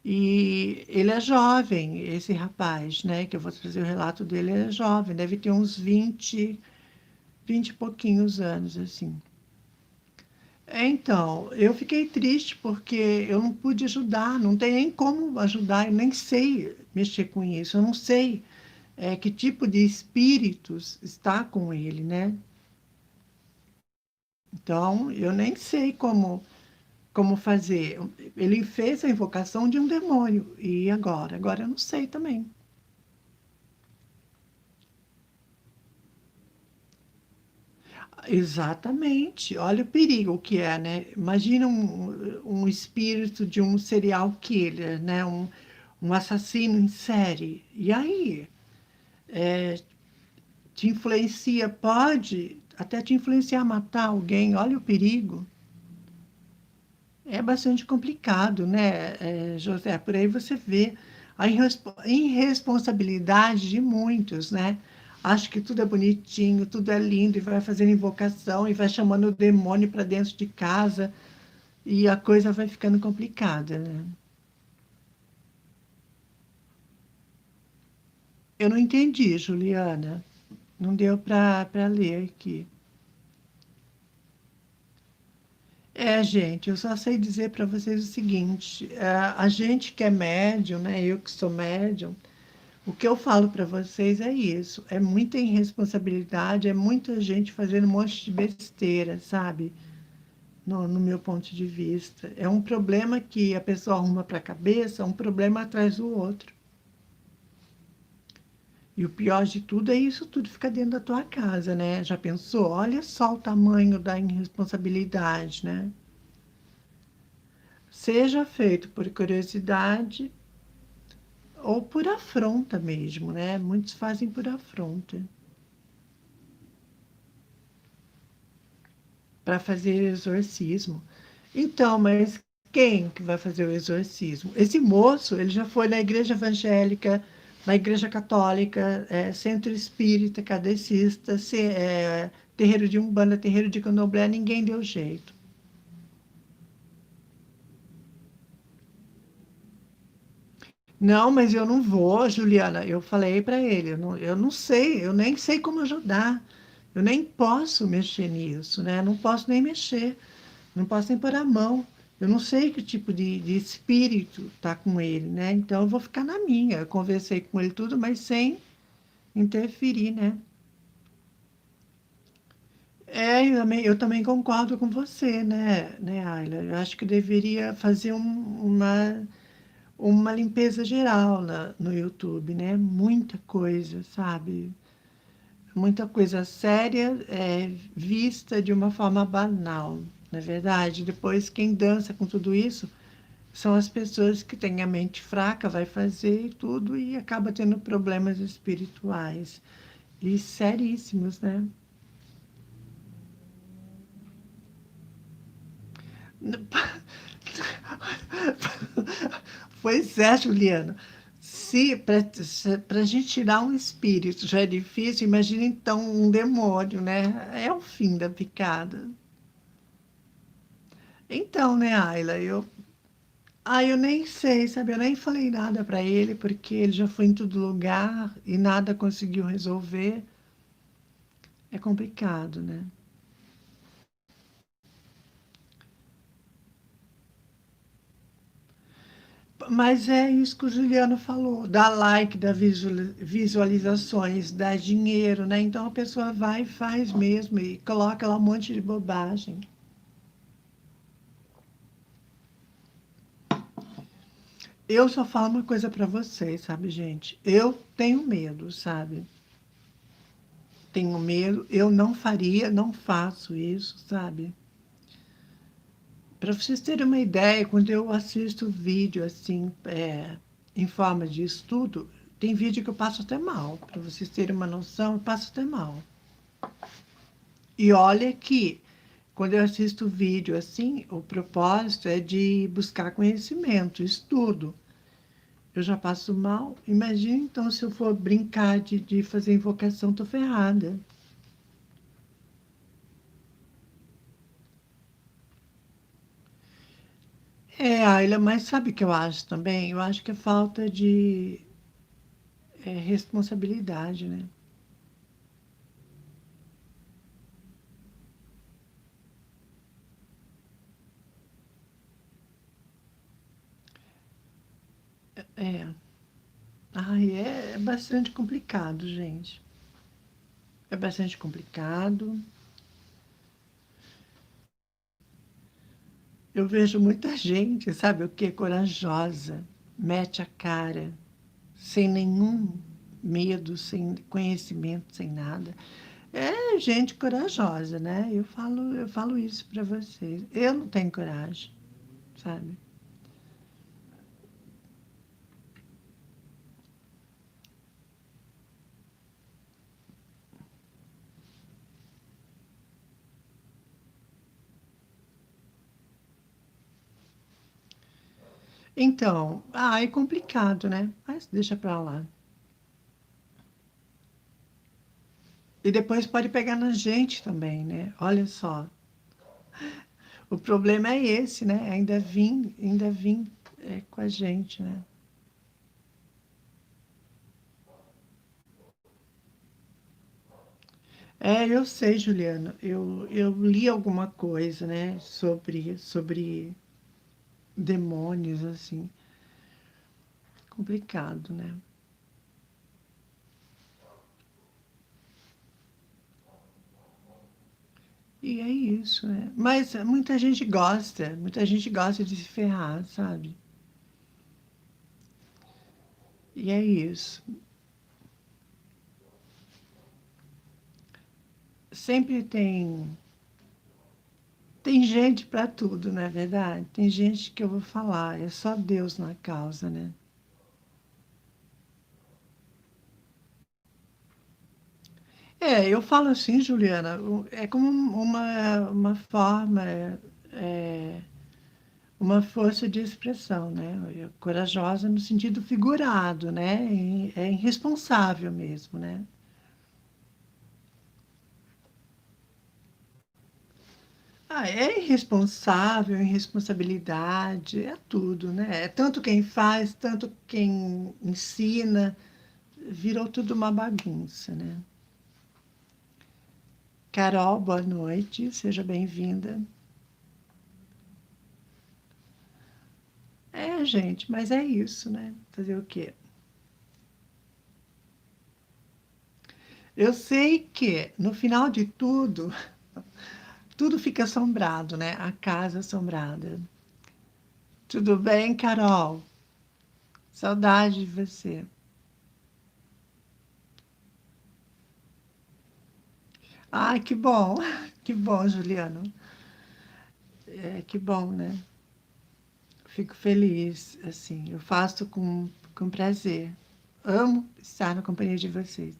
E ele é jovem, esse rapaz, né? Que eu vou trazer o relato dele, ele é jovem, deve ter uns 20 e pouquinhos anos, assim. Então, eu fiquei triste porque eu não pude ajudar, não tem nem como ajudar, eu nem sei mexer com isso, eu não sei que tipo de espíritos está com ele, né? Então, eu nem sei como fazer. Ele fez a invocação de um demônio, e agora? Agora eu não sei também. Exatamente. Olha o perigo que é, né? Imagina um espírito de um serial killer, né? Um assassino em série. E aí? Te influencia, pode até te influenciar a matar alguém. Olha o perigo. É bastante complicado, né, José? Por aí você vê a irresponsabilidade de muitos, né? Acho que tudo é bonitinho, tudo é lindo, e vai fazendo invocação e vai chamando o demônio para dentro de casa e a coisa vai ficando complicada, né? Eu não entendi, Juliana. Não deu para ler aqui. Gente, eu só sei dizer para vocês o seguinte: a gente que é médium, né? Eu que sou médium, o que eu falo para vocês é isso: é muita irresponsabilidade, é muita gente fazendo um monte de besteira, sabe? No meu ponto de vista. É um problema que a pessoa arruma para a cabeça, um problema atrás do outro. E o pior de tudo é isso tudo fica dentro da tua casa, né? Já pensou? Olha só o tamanho da irresponsabilidade, né? Seja feito por curiosidade ou por afronta mesmo, né? Muitos fazem por afronta, para fazer exorcismo. Então, mas quem que vai fazer o exorcismo? Esse moço, ele já foi na igreja evangélica, na igreja católica, centro espírita, kardecista, terreiro de Umbanda, terreiro de Candomblé, ninguém deu jeito. Não, mas eu não vou, Juliana. Eu falei para ele, eu não sei, eu nem sei como ajudar. Eu nem posso mexer nisso, né? Não posso nem mexer, não posso nem pôr a mão. Eu não sei que tipo de espírito está com ele, né? Então eu vou ficar na minha. Eu conversei com ele tudo, mas sem interferir, né? Eu também concordo com você, né, Ayla? Eu acho que deveria fazer uma limpeza geral no YouTube, né? Muita coisa, sabe? Muita coisa séria vista de uma forma banal, não é verdade? Depois, quem dança com tudo isso são as pessoas que têm a mente fraca, vai fazer tudo e acaba tendo problemas espirituais e seríssimos, né? Pois é, Juliana. Se para a gente tirar um espírito já é difícil, imagina então um demônio, né? É o fim da picada. Então, né, Ayla, eu nem sei, sabe? Eu nem falei nada para ele, porque ele já foi em todo lugar e nada conseguiu resolver. É complicado, né? Mas é isso que o Juliano falou, dá like, dá visualizações, dá dinheiro, né? Então a pessoa vai e faz mesmo e coloca lá um monte de bobagem. Eu só falo uma coisa para vocês, sabe, gente? Eu tenho medo, sabe? Tenho medo, eu não faria, não faço isso, sabe? Para vocês terem uma ideia, quando eu assisto vídeo assim, em forma de estudo, tem vídeo que eu passo até mal. Para vocês terem uma noção, eu passo até mal. E olha que, quando eu assisto vídeo assim, o propósito é de buscar conhecimento, estudo. Eu já passo mal. Imagina então se eu for brincar de fazer invocação, tô ferrada. Ayla, mas sabe o que eu acho também? Eu acho que é falta de responsabilidade, né? É. Ai, é bastante complicado, gente. É bastante complicado. Eu vejo muita gente, sabe o que? Corajosa, mete a cara, sem nenhum medo, sem conhecimento, sem nada. É gente corajosa, né? Eu falo isso para vocês. Eu não tenho coragem, sabe? Então, é complicado, né? Mas deixa para lá. E depois pode pegar na gente também, né? Olha só. O problema é esse, né? Ainda vim com a gente, né? Eu sei, Juliana. Eu li alguma coisa, né, sobre demônios, assim. Complicado, né? E é isso, né? Mas muita gente gosta de se ferrar, sabe? E é isso. Sempre tem gente para tudo, não é verdade? Tem gente que eu vou falar, é só Deus na causa, né? Eu falo assim, Juliana, é como uma forma, é, uma força de expressão, né? Corajosa no sentido figurado, né? É irresponsável mesmo, né? É irresponsável, irresponsabilidade, é tudo, né? É tanto quem faz, tanto quem ensina, virou tudo uma bagunça, né? Carol, boa noite, seja bem-vinda. Gente, mas é isso, né? Fazer o quê? Eu sei que no final de tudo, tudo fica assombrado, né? A casa assombrada. Tudo bem, Carol? Saudade de você. Que bom, que bom, Juliano. Que bom, né? Fico feliz, assim, eu faço com prazer. Amo estar na companhia de vocês.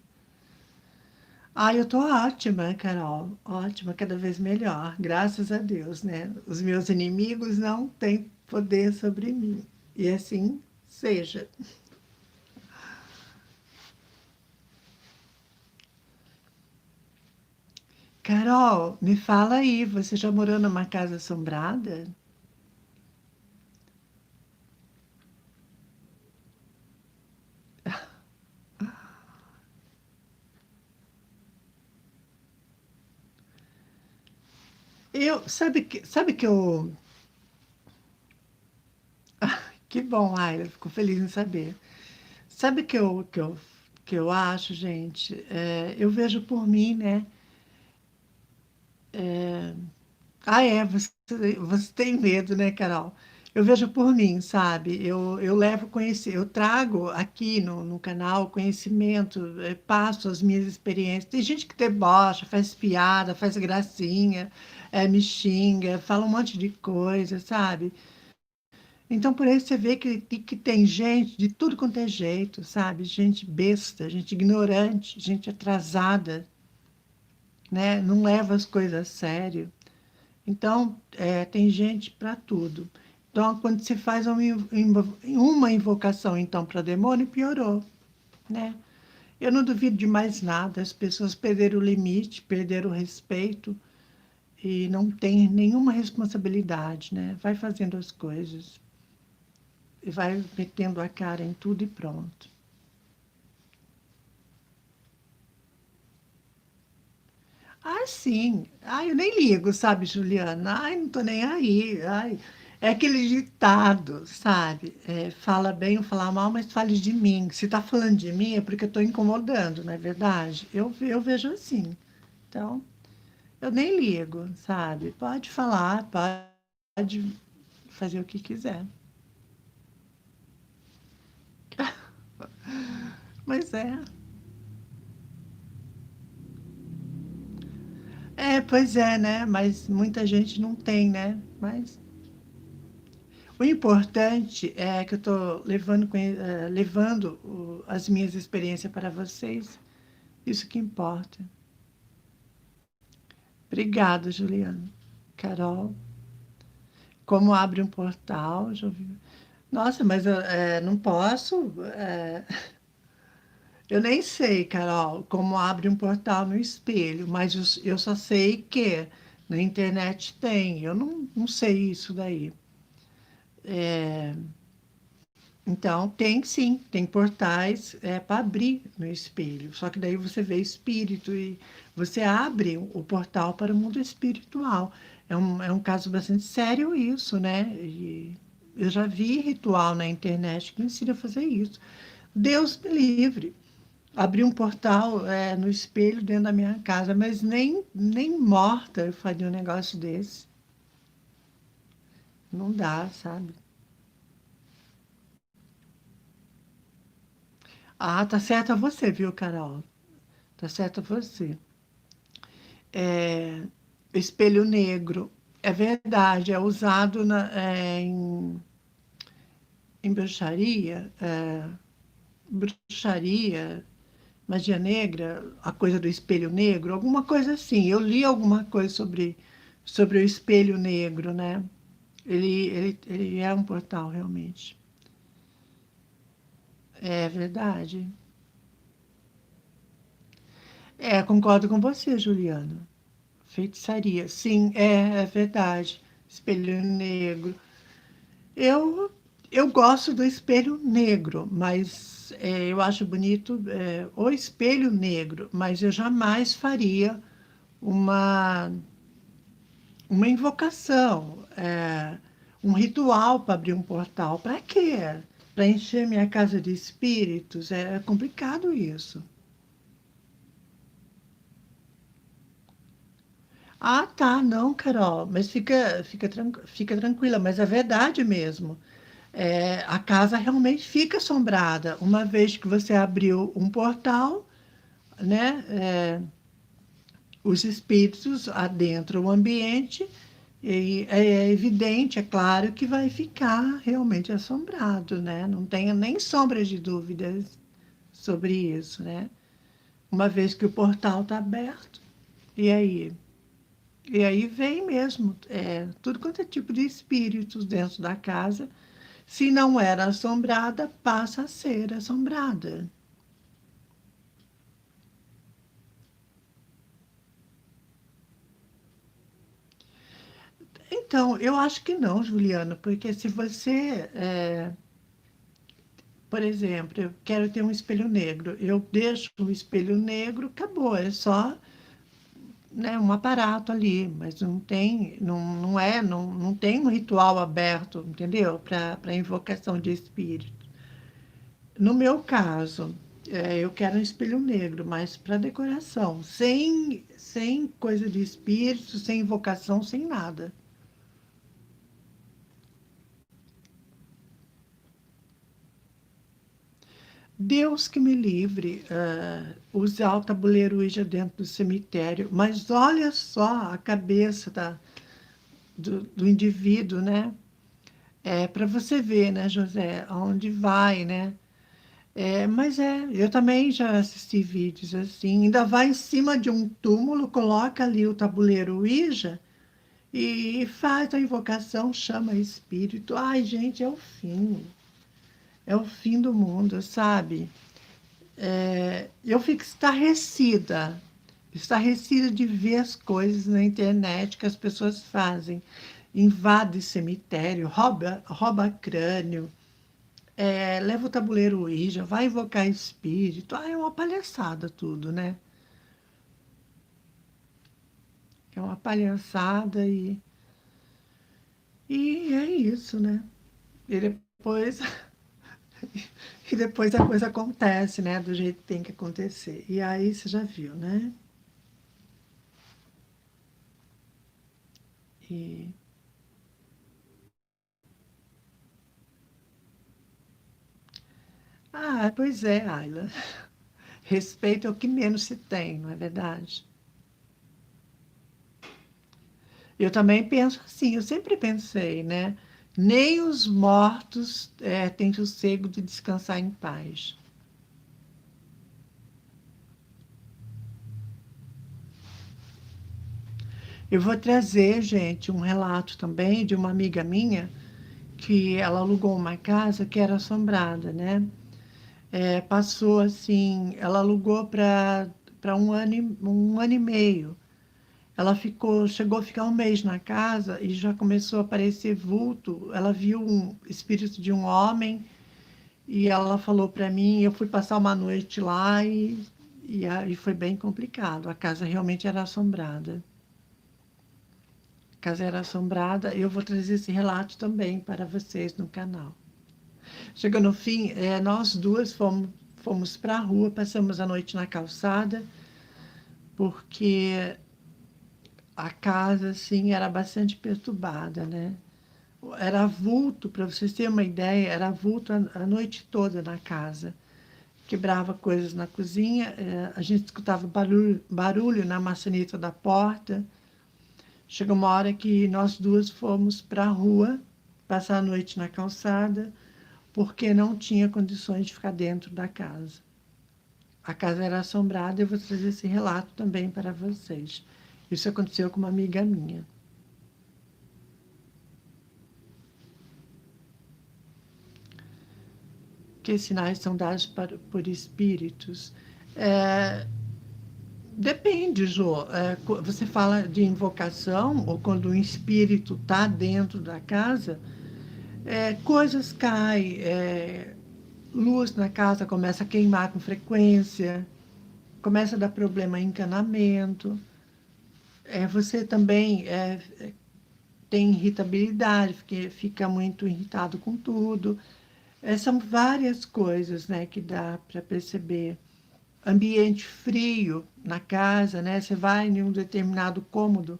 Eu tô ótima, Carol. Ótima, cada vez melhor. Graças a Deus, né? Os meus inimigos não têm poder sobre mim. E assim seja. Carol, me fala aí, você já morou numa casa assombrada? Sabe que eu, que bom, eu fico feliz em saber. Sabe que eu acho, gente? Eu vejo por mim, né? Você tem medo, né, Carol? Eu vejo por mim, sabe? Eu levo conhecimento, eu trago aqui no canal conhecimento, passo as minhas experiências. Tem gente que debocha, faz piada, faz gracinha, me xinga, fala um monte de coisa, sabe? Então, por aí você vê que tem gente de tudo quanto é jeito, sabe? Gente besta, gente ignorante, gente atrasada, né? Não leva as coisas a sério. Então, tem gente para tudo. Então, quando se faz uma invocação, então, para demônio, piorou, né? Eu não duvido de mais nada, as pessoas perderam o limite, perderam o respeito e não tem nenhuma responsabilidade, né? Vai fazendo as coisas e vai metendo a cara em tudo e pronto. Sim. Eu nem ligo, sabe, Juliana? Não tô nem aí. É aquele ditado, sabe? Fala bem ou fala mal, mas fale de mim. Se tá falando de mim é porque eu tô incomodando, não é verdade? Eu vejo assim. Então, eu nem ligo, sabe? Pode falar, pode fazer o que quiser. Mas pois é, né? Mas muita gente não tem, né? Mas o importante é que eu estou levando as minhas experiências para vocês. Isso que importa. Obrigada, Juliana. Carol, como abre um portal? Já ouvi. Nossa, mas eu não posso. Eu nem sei, Carol, como abre um portal no espelho, mas eu só sei que na internet tem. Eu não sei isso daí. Então, tem sim, tem portais para abrir no espelho. Só que daí você vê espírito e você abre o portal para o mundo espiritual. É um caso bastante sério isso, né? E eu já vi ritual na internet que ensina a fazer isso. Deus me livre. Abrir um portal no espelho dentro da minha casa, mas nem morta eu faria um negócio desse. Não dá, sabe? Ah, tá certa você, viu, Carol? Tá certa você. É, espelho negro, é verdade, é usado em bruxaria, bruxaria, magia negra, a coisa do espelho negro, alguma coisa assim. Eu li alguma coisa sobre o espelho negro, né? Ele é um portal, realmente. É verdade. Concordo com você, Juliana. Feitiçaria, sim, é verdade. Espelho negro. Eu, eu gosto do espelho negro, mas eu acho bonito o espelho negro, mas eu jamais faria uma, uma invocação, um ritual para abrir um portal. Para quê? Para encher minha casa de espíritos? É complicado isso. Ah, tá, não, Carol, mas fica tranquila, mas é verdade mesmo. A casa realmente fica assombrada. Uma vez que você abriu um portal, né, os espíritos adentram o ambiente e é evidente, é claro, que vai ficar realmente assombrado, né? Não tenha nem sombra de dúvidas sobre isso, né? Uma vez que o portal está aberto, e aí? E aí vem mesmo, tudo quanto é tipo de espíritos dentro da casa. Se não era assombrada, passa a ser assombrada. Então, eu acho que não, Juliana, porque se você, por exemplo, eu quero ter um espelho negro, eu deixo o espelho negro, acabou, é só, né, um aparato ali, mas não tem, não tem um ritual aberto, entendeu? Para invocação de espírito. No meu caso, eu quero um espelho negro, mas para decoração, sem coisa de espírito, sem invocação, sem nada. Deus que me livre, usar o tabuleiro Ouija dentro do cemitério, mas olha só a cabeça do indivíduo, né? Para você ver, né, José, aonde vai, né? Eu também já assisti vídeos assim, ainda vai em cima de um túmulo, coloca ali o tabuleiro Ouija e faz a invocação, chama espírito. Ai, gente, é o fim do mundo, sabe? Eu fico estarrecida de ver as coisas na internet que as pessoas fazem. Invade cemitério, rouba crânio, leva o tabuleiro Ouija, vai invocar espírito. Ah, é uma palhaçada tudo, né? É uma palhaçada e é isso, né? E depois, e depois a coisa acontece, né? Do jeito que tem que acontecer. E aí você já viu, né? E, pois é, Ayla. Respeito é o que menos se tem, não é verdade? Eu também penso assim, eu sempre pensei, né? Nem os mortos têm sossego de descansar em paz. Eu vou trazer, gente, um relato também de uma amiga minha que ela alugou uma casa que era assombrada, né? Passou assim, ela alugou para um ano e meio. Chegou a ficar um mês na casa e já começou a aparecer vulto. Ela viu um espírito de um homem E ela falou para mim, eu fui passar uma noite lá e foi bem complicado. A casa realmente era assombrada. A casa era assombrada. Eu vou trazer esse relato também para vocês no canal. Chegou no fim, nós duas fomos para a rua, passamos a noite na calçada, porque a casa, assim, era bastante perturbada, né? Era vulto, para vocês terem uma ideia, era vulto a noite toda na casa. Quebrava coisas na cozinha, a gente escutava barulho na maçaneta da porta. Chegou uma hora que nós duas fomos para a rua, passar a noite na calçada, porque não tinha condições de ficar dentro da casa. A casa era assombrada, eu vou trazer esse relato também para vocês. Isso aconteceu com uma amiga minha. Que sinais são dados por espíritos? É, depende, Jô. Você fala de invocação, ou quando o espírito está dentro da casa, coisas caem, luz na casa começa a queimar com frequência, começa a dar problema em encanamento. Você também tem irritabilidade, porque fica muito irritado com tudo. São várias coisas, né, que dá para perceber. Ambiente frio na casa, né? Você vai em um determinado cômodo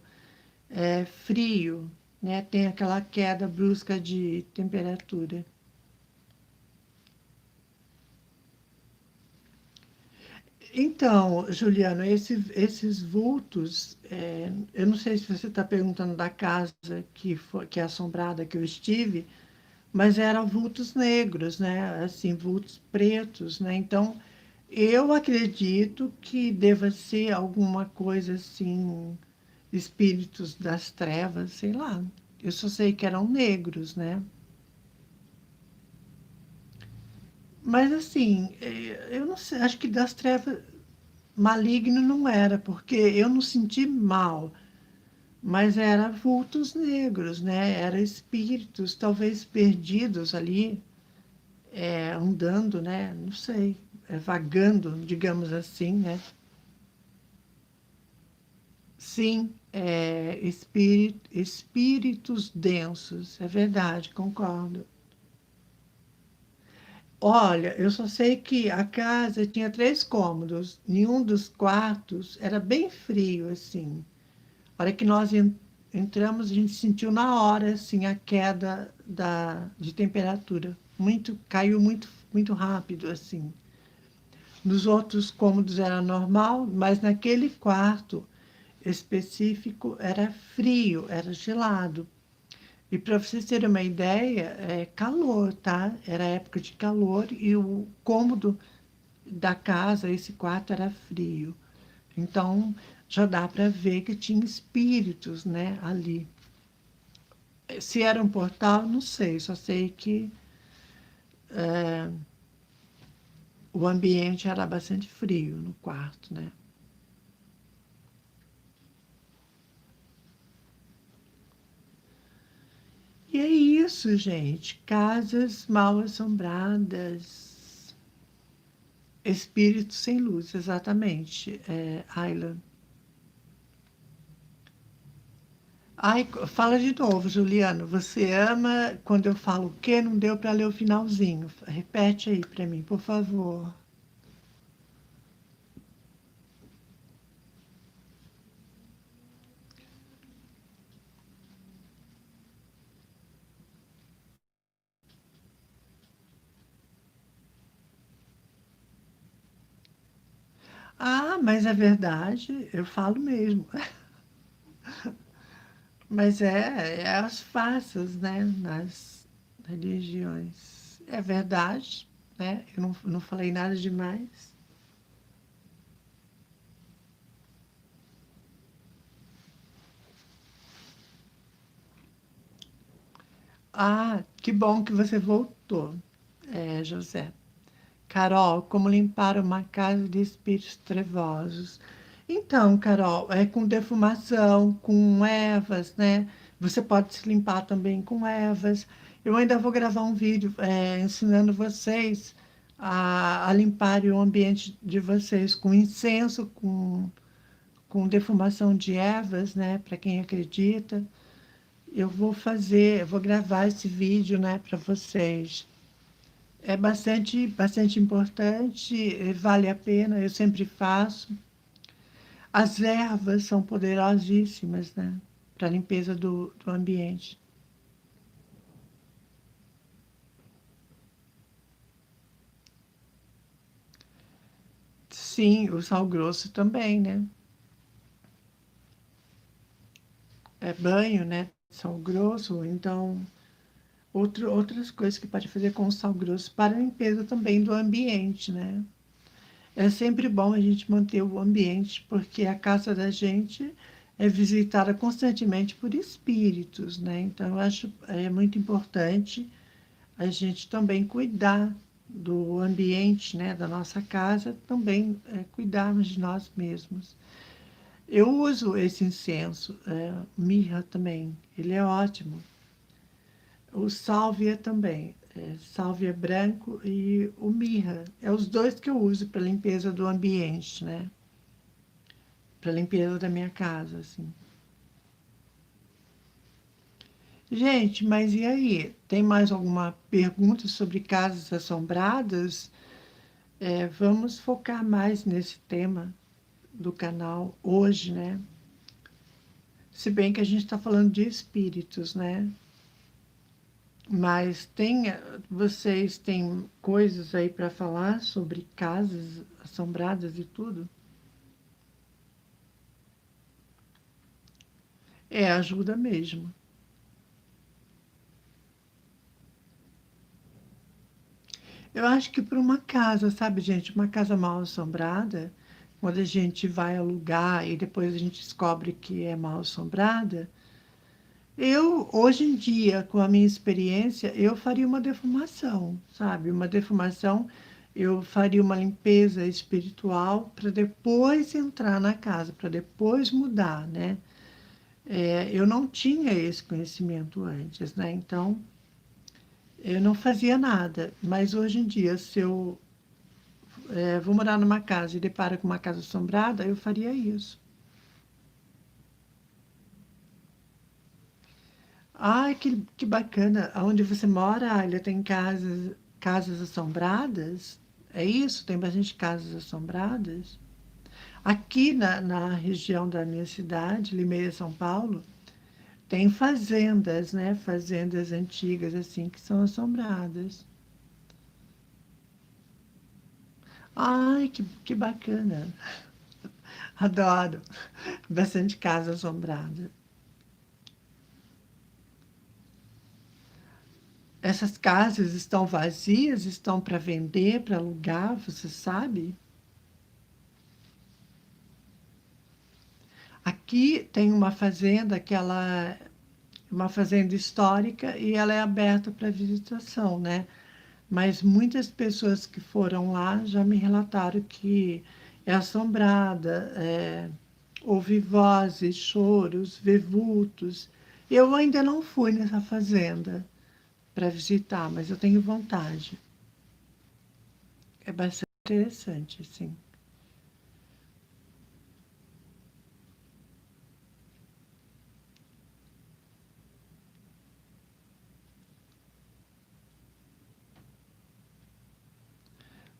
frio, né? Tem aquela queda brusca de temperatura. Então, Juliano, esses vultos, eu não sei se você está perguntando da casa que é assombrada que eu estive, mas eram vultos negros, né? Assim, vultos pretos, né? Então, eu acredito que deva ser alguma coisa assim, espíritos das trevas, sei lá. Eu só sei que eram negros, né? Mas assim, eu não sei, acho que das trevas maligno não era, porque eu não senti mal, mas era vultos negros, né? Eram espíritos, talvez perdidos ali, andando, né? Não sei, vagando, digamos assim, né? Sim, espíritos densos, é verdade, concordo. Olha, eu só sei que a casa tinha 3 cômodos. Nenhum dos quartos era bem frio, assim. A hora que nós entramos, a gente sentiu na hora, assim, a queda de temperatura. Caiu muito, muito rápido, assim. Nos outros cômodos era normal, mas naquele quarto específico era frio, era gelado. E para vocês terem uma ideia, calor, tá? Era época de calor e o cômodo da casa, esse quarto era frio. Então, já dá para ver que tinha espíritos, né, ali. Se era um portal, não sei, só sei que o ambiente era bastante frio no quarto, né? E é isso, gente. Casas mal assombradas, espíritos sem luz, exatamente, Ayla. Ai, fala de novo, Juliano. Você ama quando eu falo o quê? Não deu para ler o finalzinho. Repete aí para mim, por favor. Ah, mas é verdade, eu falo mesmo. Mas é as farsas, né, nas religiões. É verdade, né? Eu não falei nada demais. Ah, que bom que você voltou, José. Carol, como limpar uma casa de espíritos trevosos? Então, Carol, é com defumação, com ervas, né? Você pode se limpar também com ervas. Eu ainda vou gravar um vídeo ensinando vocês a limparem o ambiente de vocês com incenso, com defumação de ervas, né? Para quem acredita. Eu vou gravar esse vídeo, né, para vocês. É bastante importante, vale a pena, eu sempre faço. As ervas são poderosíssimas, né, para a limpeza do ambiente. Sim, o sal grosso também, né? É banho, né? Sal grosso, então outras coisas que pode fazer com o sal grosso para a limpeza também do ambiente, né? É sempre bom a gente manter o ambiente, porque a casa da gente é visitada constantemente por espíritos, né? Então, eu acho muito importante a gente também cuidar do ambiente, né, da nossa casa, também cuidarmos de nós mesmos. Eu uso esse incenso, mirra também, ele é ótimo. O sálvia também, sálvia branco e o mirra. É os dois que eu uso para limpeza do ambiente, né? Para limpeza da minha casa, assim. Gente, mas e aí? Tem mais alguma pergunta sobre casas assombradas? Vamos focar mais nesse tema do canal hoje, né? Se bem que a gente está falando de espíritos, né? Mas vocês têm coisas aí para falar sobre casas assombradas e tudo? Ajuda mesmo. Eu acho que para uma casa, sabe, gente, uma casa mal assombrada, quando a gente vai alugar e depois a gente descobre que é mal assombrada, hoje em dia, com a minha experiência, eu faria uma defumação, sabe? Uma defumação, eu faria uma limpeza espiritual para depois entrar na casa, para depois mudar, né? Eu não tinha esse conhecimento antes, né? Então, eu não fazia nada. Mas hoje em dia, se eu vou morar numa casa e deparo com uma casa assombrada, eu faria isso. Ai, que bacana. Onde você mora, Alia, tem casas assombradas? É isso? Tem bastante casas assombradas? Aqui na região da minha cidade, Limeira, São Paulo, tem fazendas, né? Fazendas antigas, assim, que são assombradas. Ai, que bacana. Adoro. Bastante casa assombrada. Essas casas estão vazias, estão para vender, para alugar, você sabe? Aqui tem uma fazenda que ela é uma fazenda histórica e ela é aberta para visitação, né? Mas muitas pessoas que foram lá já me relataram que é assombrada, ouve vozes, choros, vê vultos. Eu ainda não fui nessa fazenda para visitar, mas eu tenho vontade. É bastante interessante, assim.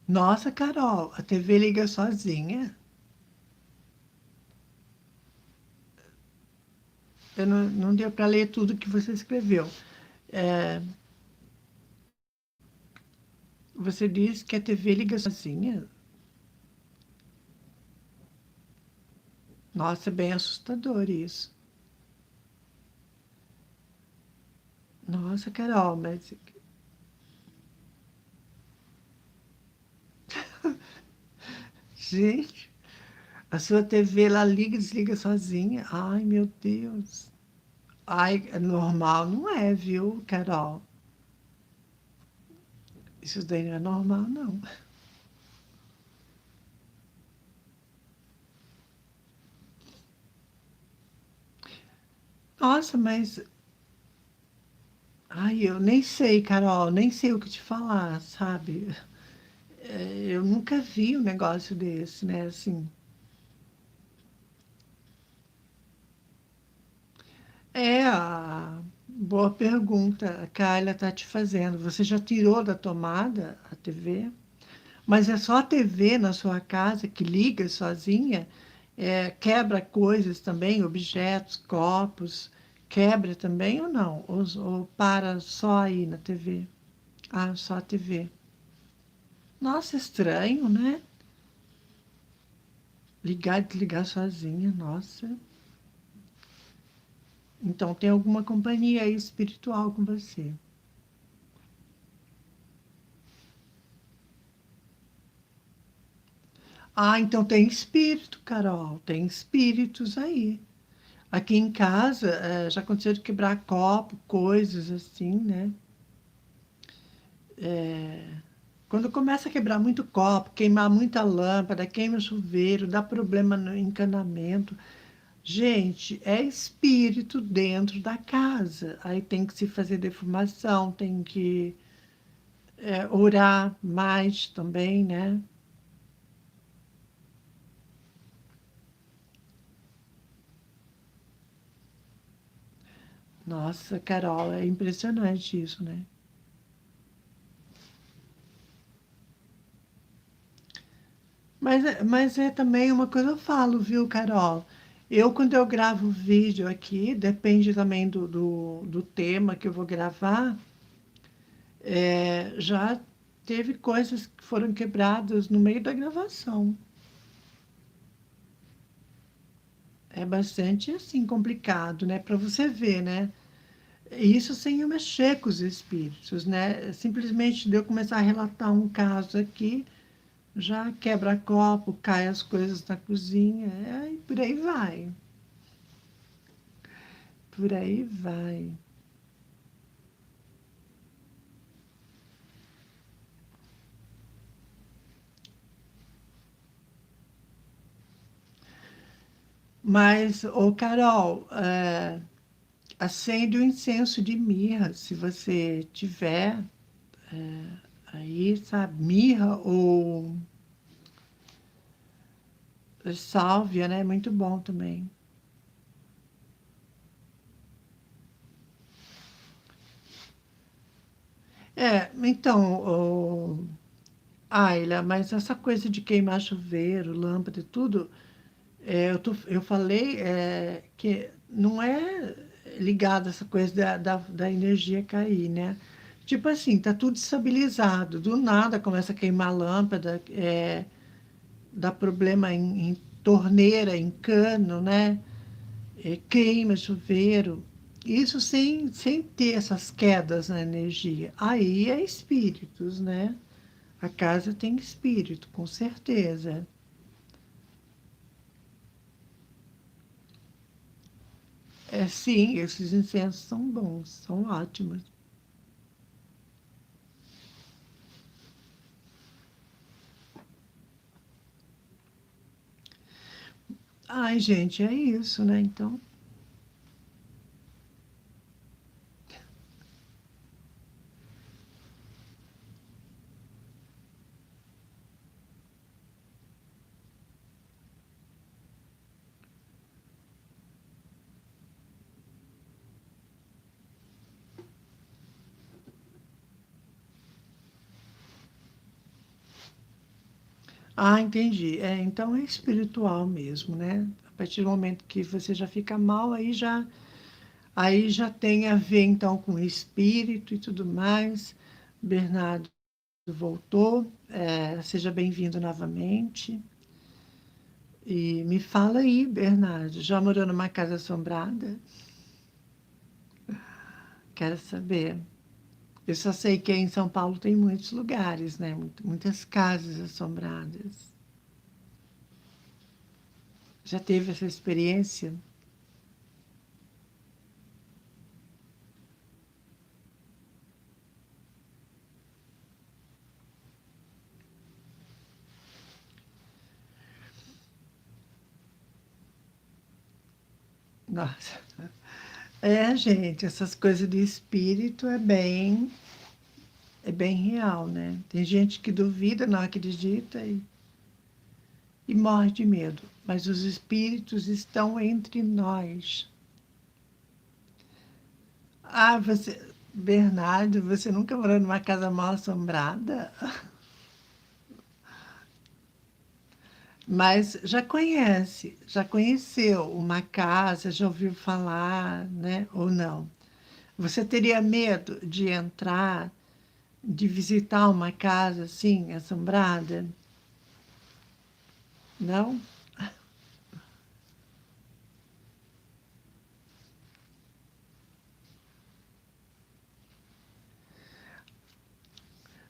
Nossa, Carol, a TV liga sozinha? Não deu para ler tudo que você escreveu. É, você disse que a TV liga sozinha? Nossa, é bem assustador isso. Nossa, Carol, mas. Gente, a sua TV lá liga e desliga sozinha? Ai, meu Deus. Ai, é normal não é, viu, Carol? Isso daí não é normal, não. Nossa, mas. Ai, eu nem sei, Carol, nem sei o que te falar, sabe? Eu nunca vi um negócio desse, né? Assim, boa pergunta que a Ayla está te fazendo. Você já tirou da tomada a TV? Mas é só a TV na sua casa que liga sozinha? Quebra coisas também, objetos, copos, quebra também ou não? Ou para só aí na TV? Ah, só a TV. Nossa, estranho, né? Ligar e desligar sozinha, nossa. Então tem alguma companhia aí espiritual com você. Ah, então tem espírito, Carol, tem espíritos aí. Aqui em casa, já aconteceu de quebrar copo, coisas assim, né? Quando começa a quebrar muito copo, queimar muita lâmpada, queima o chuveiro, dá problema no encanamento. Gente, é espírito dentro da casa. Aí tem que se fazer defumação, tem que orar mais também, né? Nossa, Carol, é impressionante isso, né? Mas é também uma coisa eu falo, viu, Carol? Quando eu gravo vídeo aqui, depende também do tema que eu vou gravar, já teve coisas que foram quebradas no meio da gravação. É bastante, assim, complicado, né? Para você ver, né? Isso sem eu mexer com os espíritos, né? Simplesmente de eu começar a relatar um caso aqui, já quebra copo, cai as coisas na cozinha, e por aí vai. Por aí vai. Mas, ô Carol, acende o incenso de mirra, se você tiver aí, sabe? Mirra ou sálvia, né? Muito bom também. Então, Ayla, mas essa coisa de queimar chuveiro, lâmpada e tudo, eu falei que não é ligado a essa coisa da energia cair, né? Tipo assim, tá tudo estabilizado, do nada começa a queimar lâmpada, dá problema em torneira, em cano, né? Queima chuveiro. Isso sem ter essas quedas na energia. Aí é espíritos, né? A casa tem espírito, com certeza. Sim, esses incensos são bons, são ótimos. Ai, gente, é isso, né? Então, entendi. Então é espiritual mesmo, né? A partir do momento que você já fica mal, aí já tem a ver então com o espírito e tudo mais. Bernardo voltou, seja bem-vindo novamente. E me fala aí, Bernardo, já morou numa casa assombrada? Quero saber. Eu só sei que em São Paulo tem muitos lugares, né? Muitas casas assombradas. Já teve essa experiência? Nossa. É, gente, essas coisas de espírito é bem real, né? Tem gente que duvida, não acredita e morre de medo. Mas os espíritos estão entre nós. Ah, Bernardo, você nunca morou numa casa mal assombrada? Mas já conheceu uma casa, já ouviu falar, né? Ou não? Você teria medo de entrar, de visitar uma casa assim, assombrada? Não?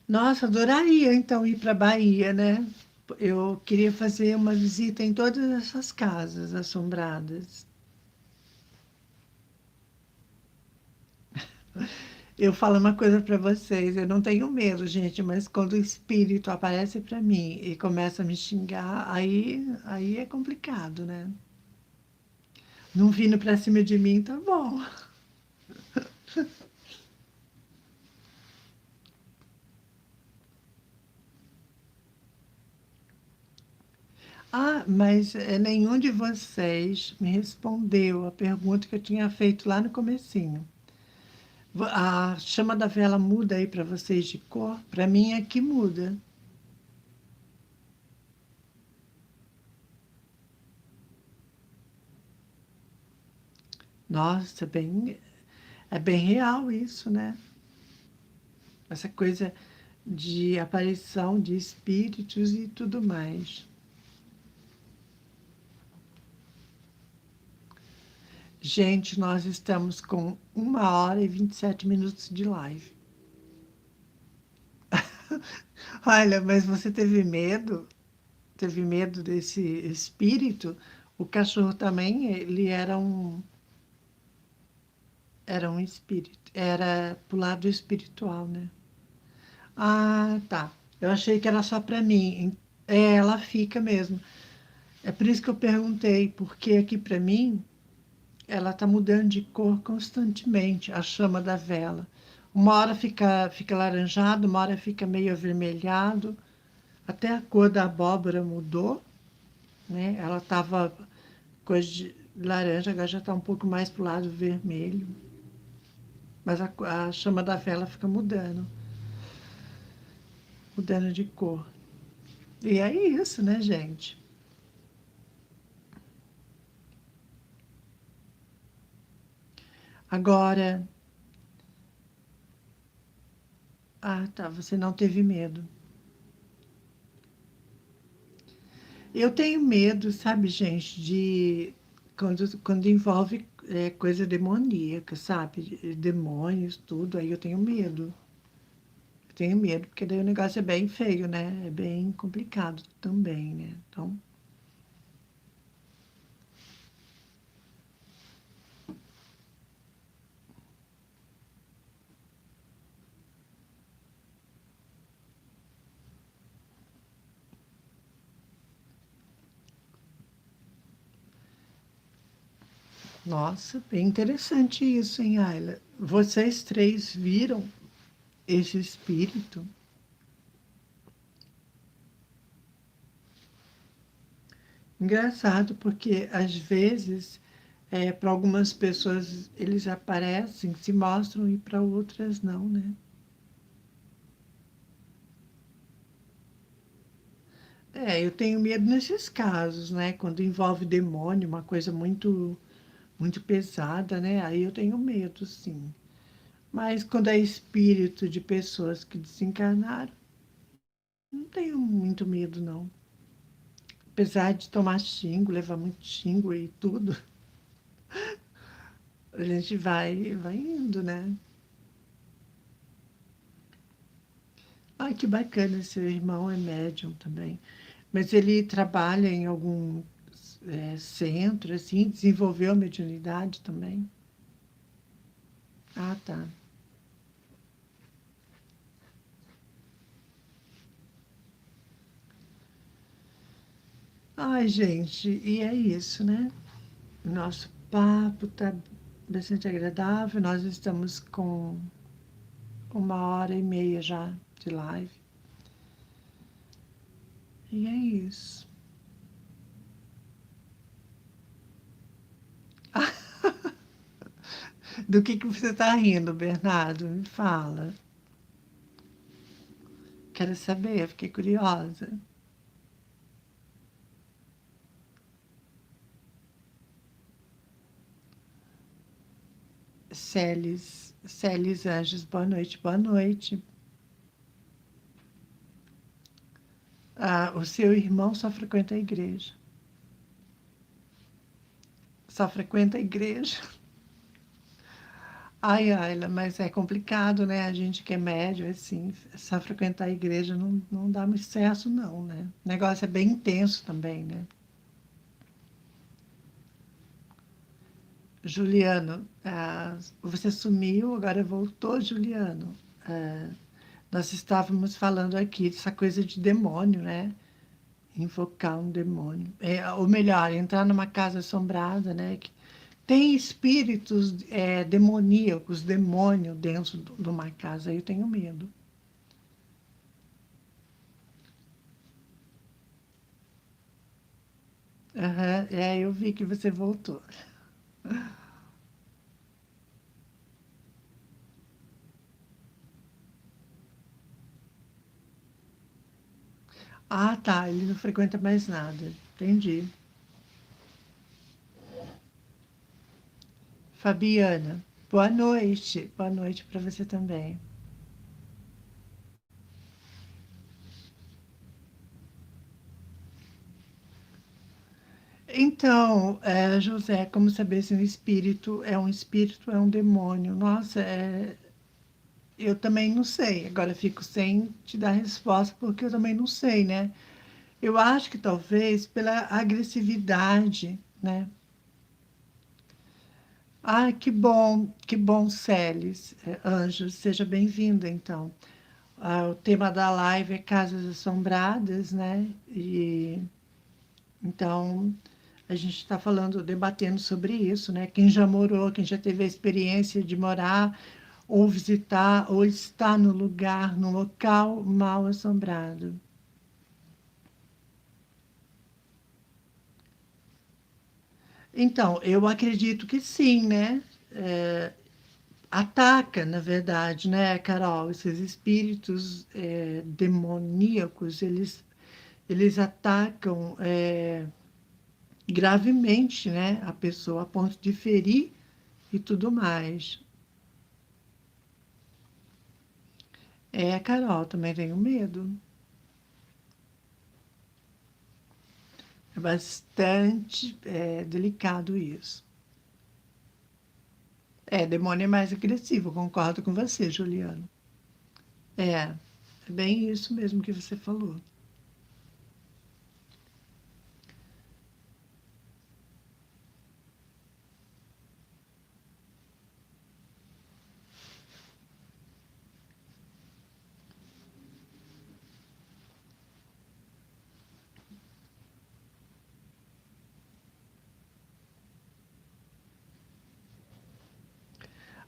Nossa, adoraria então ir para a Bahia, né? Eu queria fazer uma visita em todas essas casas assombradas. Eu falo uma coisa para vocês, eu não tenho medo, gente, mas quando o espírito aparece para mim e começa a me xingar, aí é complicado, né? Não vindo para cima de mim, tá bom. Ah, mas nenhum de vocês me respondeu a pergunta que eu tinha feito lá no comecinho. A chama da vela muda aí para vocês de cor? Para mim é que muda. Nossa, é bem real isso, né? Essa coisa de aparição de espíritos e tudo mais. Gente, nós estamos com 1 hora e 27 minutos de live. Olha, mas você teve medo? Teve medo desse espírito? O cachorro também, ele era um espírito, era pro lado espiritual, né? Ah, tá. Eu achei que era só para mim. É, ela fica mesmo. É por isso que eu perguntei, porque aqui para mim ela está mudando de cor constantemente, a chama da vela. Uma hora fica laranjado, uma hora fica meio avermelhado, até a cor da abóbora mudou, né? Ela estava coisa de laranja, agora já está um pouco mais para o lado vermelho, mas a chama da vela fica mudando de cor. E é isso, né, gente? Agora, ah, tá, você não teve medo. Eu tenho medo, sabe, gente, de quando envolve coisa demoníaca, sabe? Demônios, tudo, aí eu tenho medo. Eu tenho medo, porque daí o negócio é bem feio, né? É bem complicado também, né? Então, nossa, bem interessante isso, hein, Ayla? Vocês três viram esse espírito? Engraçado, porque às vezes, para algumas pessoas eles aparecem, se mostram e para outras não, né? É, eu tenho medo nesses casos, né? Quando envolve demônio, uma coisa muito pesada, né? Aí eu tenho medo, sim. Mas quando é espírito de pessoas que desencarnaram, não tenho muito medo, não. Apesar de tomar xingo, levar muito xingo e tudo, a gente vai indo, né? Ai, que bacana, seu irmão é médium também. Mas ele trabalha em algum centro, assim, desenvolveu a mediunidade também? Ah, tá. Ai, gente, e é isso, né? Nosso papo tá. bastante agradável. Nós estamos com 1h30 já de live. E é isso. Do que você está rindo, Bernardo? Me fala. Quero saber, fiquei curiosa. Celes Anjos, boa noite, boa noite. Ah, o seu irmão só frequenta a igreja. Só frequenta a igreja. Ai, Ayla, mas é complicado, né? A gente que é médio, assim, só frequentar a igreja não dá muito certo, não, né? O negócio é bem intenso também, né? Juliano, você sumiu, agora voltou, Juliano. Ah, nós estávamos falando aqui dessa coisa de demônio, né? Invocar um demônio. Ou melhor, entrar numa casa assombrada, né? Que tem espíritos demoníacos, demônio dentro de uma casa. Aí eu tenho medo. Aham, eu vi que você voltou. Ah, tá. Ele não frequenta mais nada. Entendi. Fabiana, boa noite. Boa noite para você também. Então, José, como saber se um espírito, é um demônio? Nossa, eu também não sei. Agora fico sem te dar resposta porque eu também não sei, né? Eu acho que talvez pela agressividade, né? Ah, que bom, Celes. Anjo, seja bem-vinda, então. O tema da live é Casas Assombradas, né? E então a gente está falando, debatendo sobre isso, né? Quem já morou, quem já teve a experiência de morar, ou visitar, ou estar no lugar, no local mal assombrado. Então, eu acredito que sim, né? Ataca, na verdade, né, Carol? Esses espíritos demoníacos, eles atacam gravemente, né, a pessoa a ponto de ferir e tudo mais. Carol, também tenho medo. É bastante delicado isso. Demônio é mais agressivo, concordo com você, Juliano. É bem isso mesmo que você falou.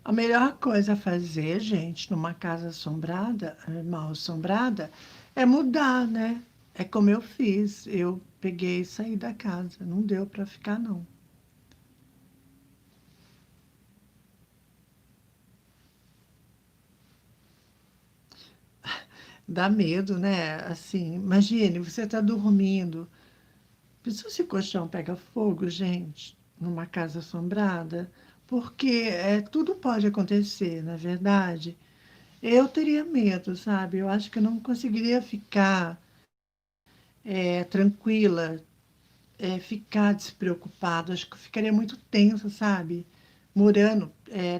A melhor coisa a fazer, gente, numa casa assombrada, mal assombrada, é mudar, né? É como eu fiz. Eu peguei e saí da casa. Não deu para ficar, não. Dá medo, né? Assim, imagine, você está dormindo. Pensou se o colchão pega fogo, gente, numa casa assombrada? Porque tudo pode acontecer, na verdade. Eu teria medo, sabe? Eu acho que eu não conseguiria ficar tranquila, ficar despreocupado. Acho que eu ficaria muito tensa, sabe? Morando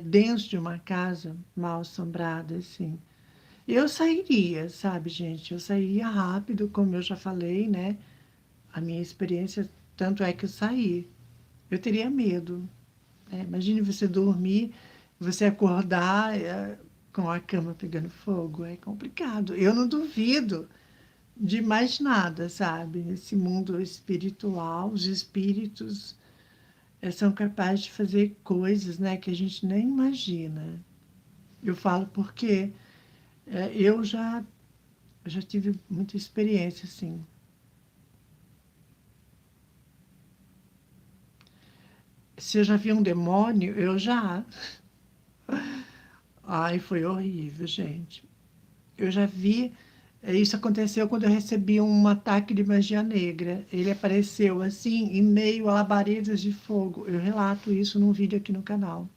dentro de uma casa mal assombrada, assim. Eu sairia, sabe, gente? Eu sairia rápido, como eu já falei, né? A minha experiência, tanto é que eu saí. Eu teria medo, né? Imagine você dormir, você acordar com a cama pegando fogo. É complicado. Eu não duvido de mais nada, sabe? Nesse mundo espiritual, os espíritos, são capazes de fazer coisas, né, que a gente nem imagina. Eu falo porque eu já tive muita experiência, assim. Se eu já vi um demônio, eu já. Ai, foi horrível, gente. Eu já vi. Isso aconteceu quando eu recebi um ataque de magia negra. Ele apareceu assim, em meio a labaredas de fogo. Eu relato isso num vídeo aqui no canal.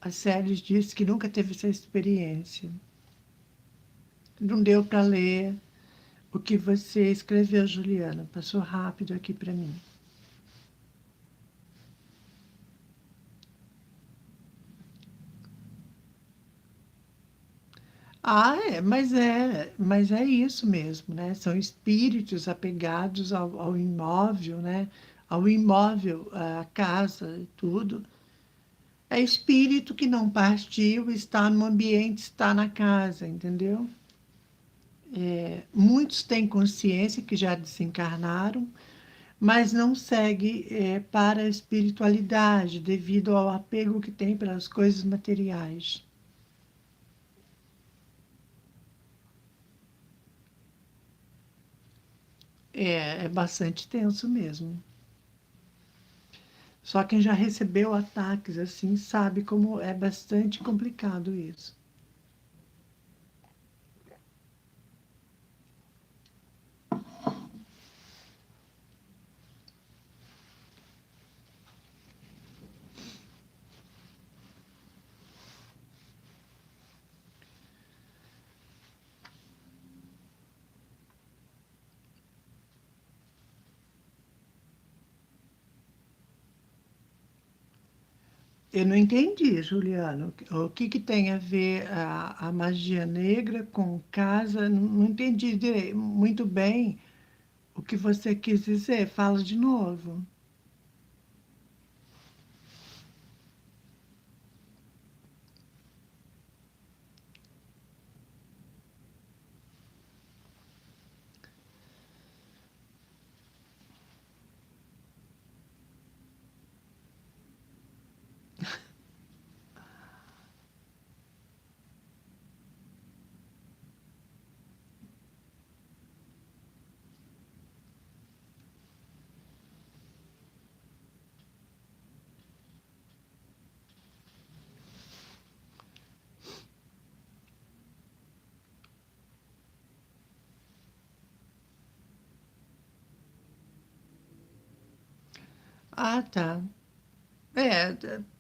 A Séries disse que nunca teve essa experiência. Não deu para ler o que você escreveu, Juliana. Passou rápido aqui para mim. Ah, mas é isso mesmo, né? São espíritos apegados ao imóvel, né? Ao imóvel, à casa e tudo. É espírito que não partiu, está no ambiente, está na casa, entendeu? Muitos têm consciência que já desencarnaram, mas não segue para a espiritualidade devido ao apego que tem pelas coisas materiais. É bastante tenso mesmo. Só quem já recebeu ataques assim sabe como é bastante complicado isso. Eu não entendi, Juliano, o que que tem a ver a magia negra com casa? Não, não entendi muito bem o que você quis dizer. Fala de novo. Ah, tá.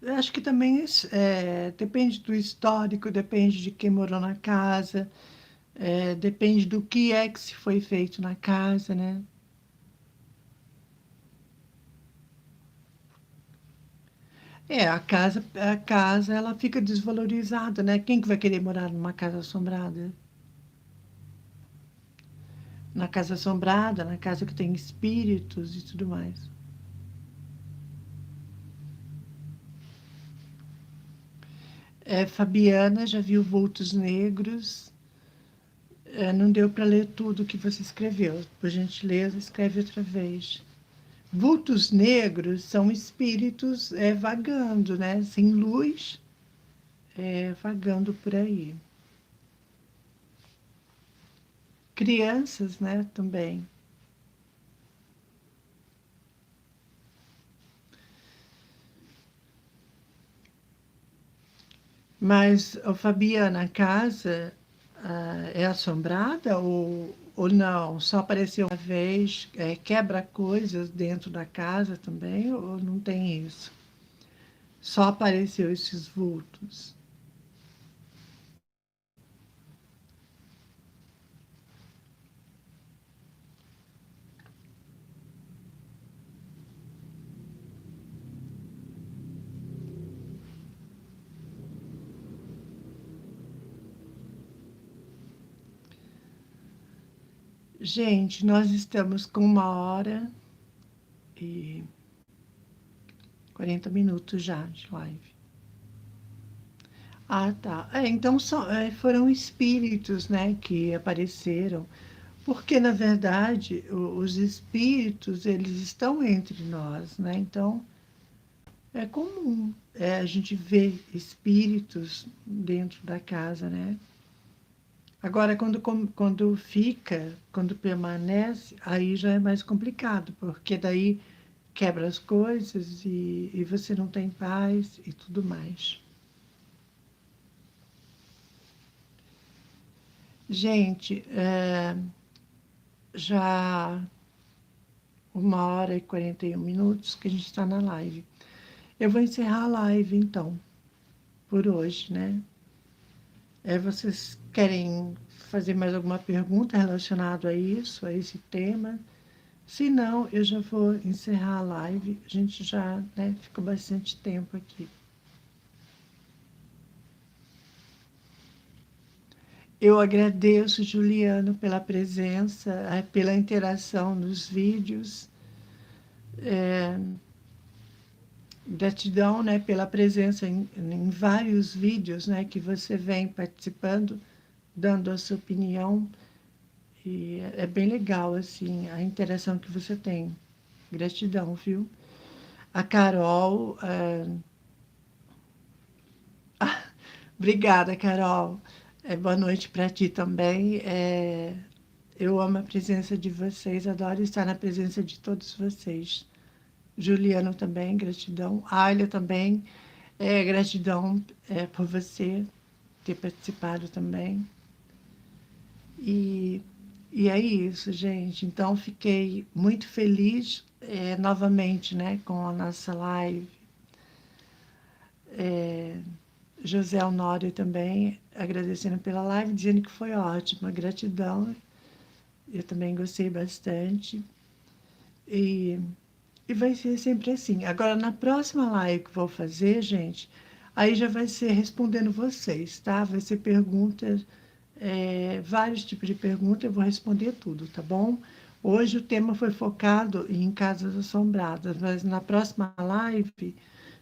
Eu acho que também depende do histórico, depende de quem morou na casa, depende do que é que se foi feito na casa, né? A casa ela fica desvalorizada, né? Quem que vai querer morar numa casa assombrada? Na casa assombrada, na casa que tem espíritos e tudo mais. Fabiana já viu vultos negros. Não deu para ler tudo que você escreveu. Por gentileza, escreve outra vez. Vultos negros são espíritos vagando, né? Sem luz, vagando por aí. Crianças, né? Também. Mas, ô, Fabiana, a casa é assombrada ou não? Só apareceu uma vez, quebra coisas dentro da casa também, ou não tem isso? Só apareceu esses vultos. Gente, nós estamos com 1 hora e 40 minutos já de live. Ah, tá. Então foram espíritos, né, que apareceram. porque, na verdade, os espíritos, eles estão entre nós, né? Então, é comum a gente ver espíritos dentro da casa, né? Agora, quando permanece, aí já é mais complicado, porque daí quebra as coisas e você não tem paz e tudo mais. Gente, já 1h41 que a gente está na live. Eu vou encerrar a live, então, por hoje, né? Vocês querem fazer mais alguma pergunta relacionada a isso, a esse tema? Se não, eu já vou encerrar a live. A gente já, né, ficou bastante tempo aqui. Eu agradeço, Juliano, pela presença, pela interação nos vídeos. Gratidão, né, pela presença em vários vídeos, né, que você vem participando, dando a sua opinião. E é bem legal, assim, a interação que você tem. Gratidão, viu? A Carol. Obrigada, Carol. Boa noite para ti também. Eu amo a presença de vocês, adoro estar na presença de todos vocês. Juliano também, gratidão. Ayla também, gratidão por você ter participado também. E, e é isso, gente. Então, fiquei muito feliz novamente, né, com a nossa live. José Honório também agradecendo pela live, dizendo que foi ótima. Gratidão. Eu também gostei bastante. E, e vai ser sempre assim. Agora, na próxima live que vou fazer, gente, aí já vai ser respondendo vocês, tá? Vai ser perguntas, vários tipos de perguntas, eu vou responder tudo, tá bom? Hoje o tema foi focado em casas assombradas, mas na próxima live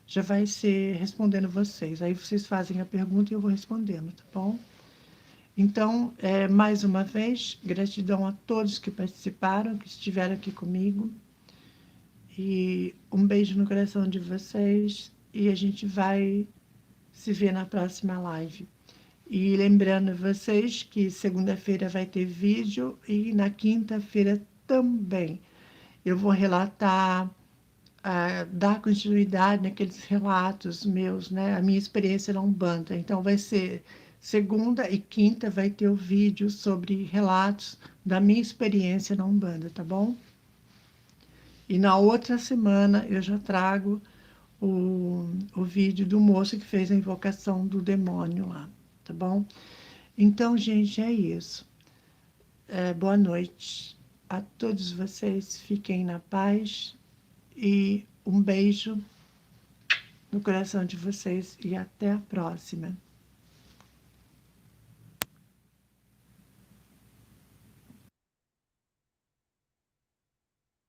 já vai ser respondendo vocês. Aí vocês fazem a pergunta e eu vou respondendo, tá bom? Então, mais uma vez, gratidão a todos que participaram, que estiveram aqui comigo. E um beijo no coração de vocês. E a gente vai se ver na próxima live. E lembrando vocês que segunda-feira vai ter vídeo e na quinta-feira também. Eu vou relatar, dar continuidade naqueles relatos meus, né? A minha experiência na Umbanda. Então, vai ser segunda e quinta vai ter o vídeo sobre relatos da minha experiência na Umbanda, tá bom? E na outra semana eu já trago o vídeo do moço que fez a invocação do demônio lá, tá bom? Então, gente, é isso. Boa noite a todos vocês. Fiquem na paz e um beijo no coração de vocês e até a próxima.